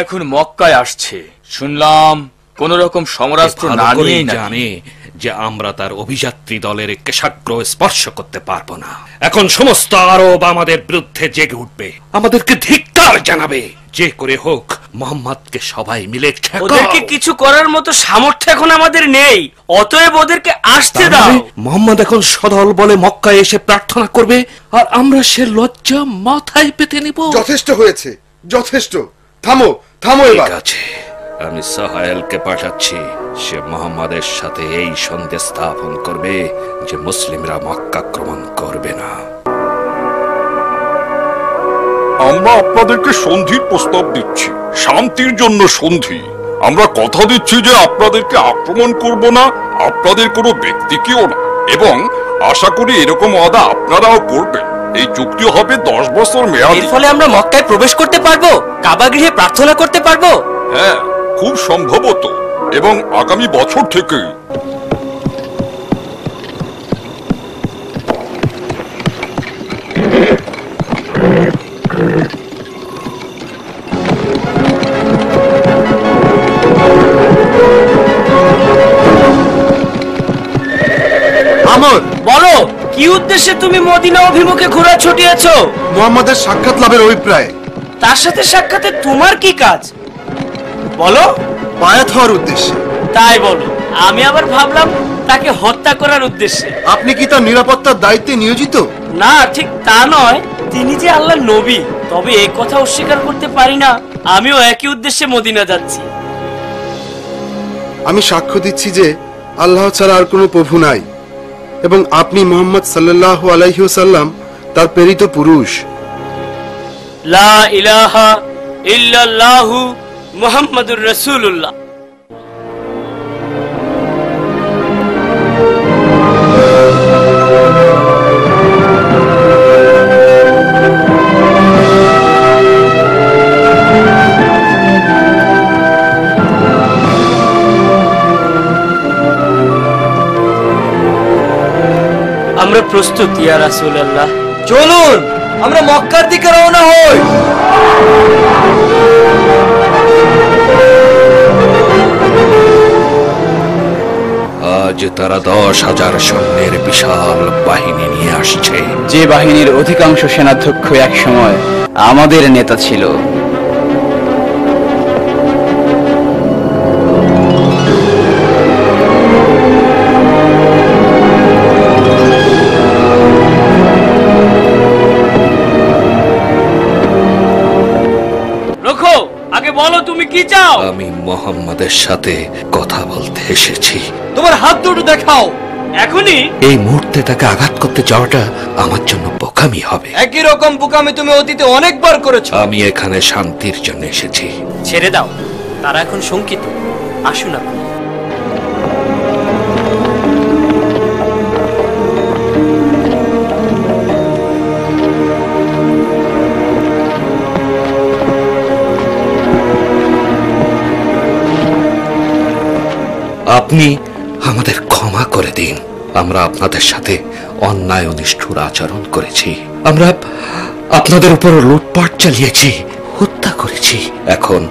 Speaker 8: এখন মক্কায় আসছে, শুনলাম কোন রকম সমরাস্ত্র না নিয়েই
Speaker 3: জানে যে আমরা তার অভিযাত্রী দলের কেশাগ্র স্পর্শ করতে পারবো না। এখন সমস্ত আরব আমাদের বিরুদ্ধে জেগে উঠবে, আমাদেরকে ধিক্কার জানাবে। যে করে হোক মোহাম্মদকে সবাই মিলে
Speaker 2: ওদেরকে কিছু করার মতো সামর্থ্য এখন আমাদের নেই, অতএব ওদেরকে আসতে দাও।
Speaker 3: মোহাম্মদ এখন সদল বলে মক্কায় এসে প্রার্থনা করবে, আর আমরা সে লজ্জা মাথায় পেতে নিব।
Speaker 19: যথেষ্ট হয়েছে, যথেষ্ট। থামো, থামো এবার।
Speaker 3: ঠিক আছে, আমি সাহায়েলকে পাঠাচ্ছি। সে মোহাম্মদের সাথে এই সন্দেহ স্থাপন করবে যে মুসলিমরা মক্কা আক্রমণ করবে না।
Speaker 10: আমরা আপনাদেরকে সন্ধির প্রস্তাব দিচ্ছি, শান্তির জন্য সন্ধি। আমরা কথা দিচ্ছি যে আপনাদেরকে আক্রমণ করব না, আপনাদের কোনো ব্যক্তিকেও না, এবং আশা করি এরকম ওয়াদা আপনারাও করবেন। এই চুক্তি হবে 10 বছর মেয়াদী।
Speaker 5: এর ফলে আমরা মক্কায় প্রবেশ করতে পারবো, কাবা গৃহে প্রার্থনা করতে পারবো।
Speaker 10: হ্যাঁ, খুব সম্ভবত, এবং আগামী বছর থেকে।
Speaker 19: আমর,
Speaker 2: বলো কি উদ্দেশ্যে তুমি মদিনা অভিমুখে ঘোড়া ছুটিয়েছো?
Speaker 19: মুহাম্মাদের সাক্ষাৎ লাভের অভিপ্রায়।
Speaker 2: তার সাথে সাক্ষাতে তোমার কি কাজ বলো?
Speaker 19: বায়াত হওয়ার উদ্দেশ্যে।
Speaker 2: তাই বলো? আমি আবার ভাবলাম তাকে হত্যা করার উদ্দেশ্যে।
Speaker 19: আপনি কি তার নিরাপত্তার দায়িত্বে নিয়োজিত?
Speaker 2: না, ঠিক তা নয়। তিনি যে আল্লাহর নবী, তবে এই কথা অস্বীকার করতে পারি না আমিও একই উদ্দেশ্যে মদিনা যাচ্ছি।
Speaker 19: আমি সাক্ষ্য দিচ্ছি যে আল্লাহ ছাড়া আর কোনো প্রভু নাই, এবং আপনি মুহাম্মদ সাল্লাল্লাহু আলাইহি ওয়াসাল্লাম তার প্রেরিত পুরুষ।
Speaker 2: লা ইলাহা ইল্লাল্লাহু মুহাম্মাদুর রাসূলুল্লাহ। আমরা প্রস্তুত ইয়া রাসূলুল্লাহ।
Speaker 18: চলুন আমরা মক্কার দিকে রওনা হই।
Speaker 3: আজ তারা 10,000 সৈন্যের বিশাল বাহিনী নিয়ে আসছে।
Speaker 6: যে বাহিনীর অধিকাংশ সেনাধ্যক্ষ এক সময় আমাদের নেতা ছিল।
Speaker 2: আগে বলো তুমি কি চাও?
Speaker 3: আমি মোহাম্মদের সাথে কথা বলতে এসেছি।
Speaker 18: তোমার হাত দুটো দেখাও
Speaker 2: এখনই।
Speaker 3: এই মুহূর্তে তাকে আঘাত করতে যাওয়াটা আমার জন্য বোকামি হবে।
Speaker 18: একই রকম বোকামি তুমি অতীতে অনেকবার করেছো।
Speaker 3: আমি এখানে শান্তির জন্য এসেছি।
Speaker 5: ছেড়ে দাও, তারা এখন শঙ্কিত। আসুন আপনি।
Speaker 3: আপনি আমাদের ক্ষমা করে দিন। আমরা আপনাদের সাথে অন্যায় ও নিষ্ঠুর আচরণ করেছি। আমরা আপনাদের উপর লুটপাট চালিয়েছি, হত্যা করেছি। এখন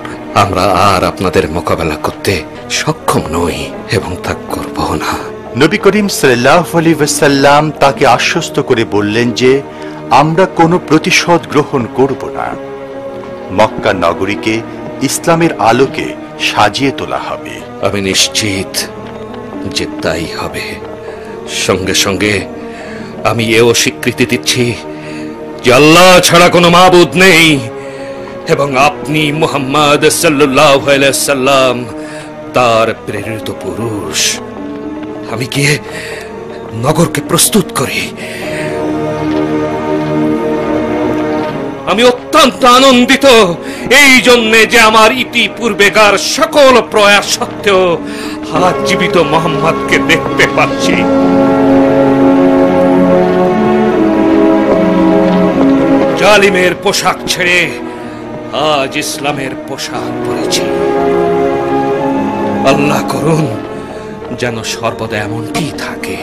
Speaker 3: আমরা আর আপনাদের মোকাবেলা করতে সক্ষম নই এবং তা করব না।
Speaker 1: নবী করিম সাল্লাল্লাহু আলাইহি ওয়াসাল্লাম তাকে আশ্বস্ত করে বললেন যে আমরা কোনো প্রতিশোধ গ্রহণ করব না। মক্কা নগরীকে ইসলামের আলোকে সাজিয়ে তোলা হবে।
Speaker 3: আমি নিশ্চিত যে তাই হবে। সঙ্গে সঙ্গে আমি এও স্বীকৃতি দিচ্ছি যে আল্লাহ ছাড়া কোনো মাবুদ নেই এবং আপনি মুহাম্মদ সাল্লাল্লাহু আলাইহি ওয়াসাল্লাম তার প্রেরিত পুরুষ। আমি গিয়ে নগরকে প্রস্তুত করি। আমি অত্যন্ত আনন্দিত এই জন্যে যে আমার ইতিপূর্বেকার সকল প্রয়াস সত্ত্বেও আজ জীবিত মোহাম্মদকে দেখতে পাচ্ছি। জালিমের পোশাক ছেড়ে আজ ইসলামের পোশাক পরেছি। আল্লাহ করুন যেন সর্বদা এমনটি থাকে।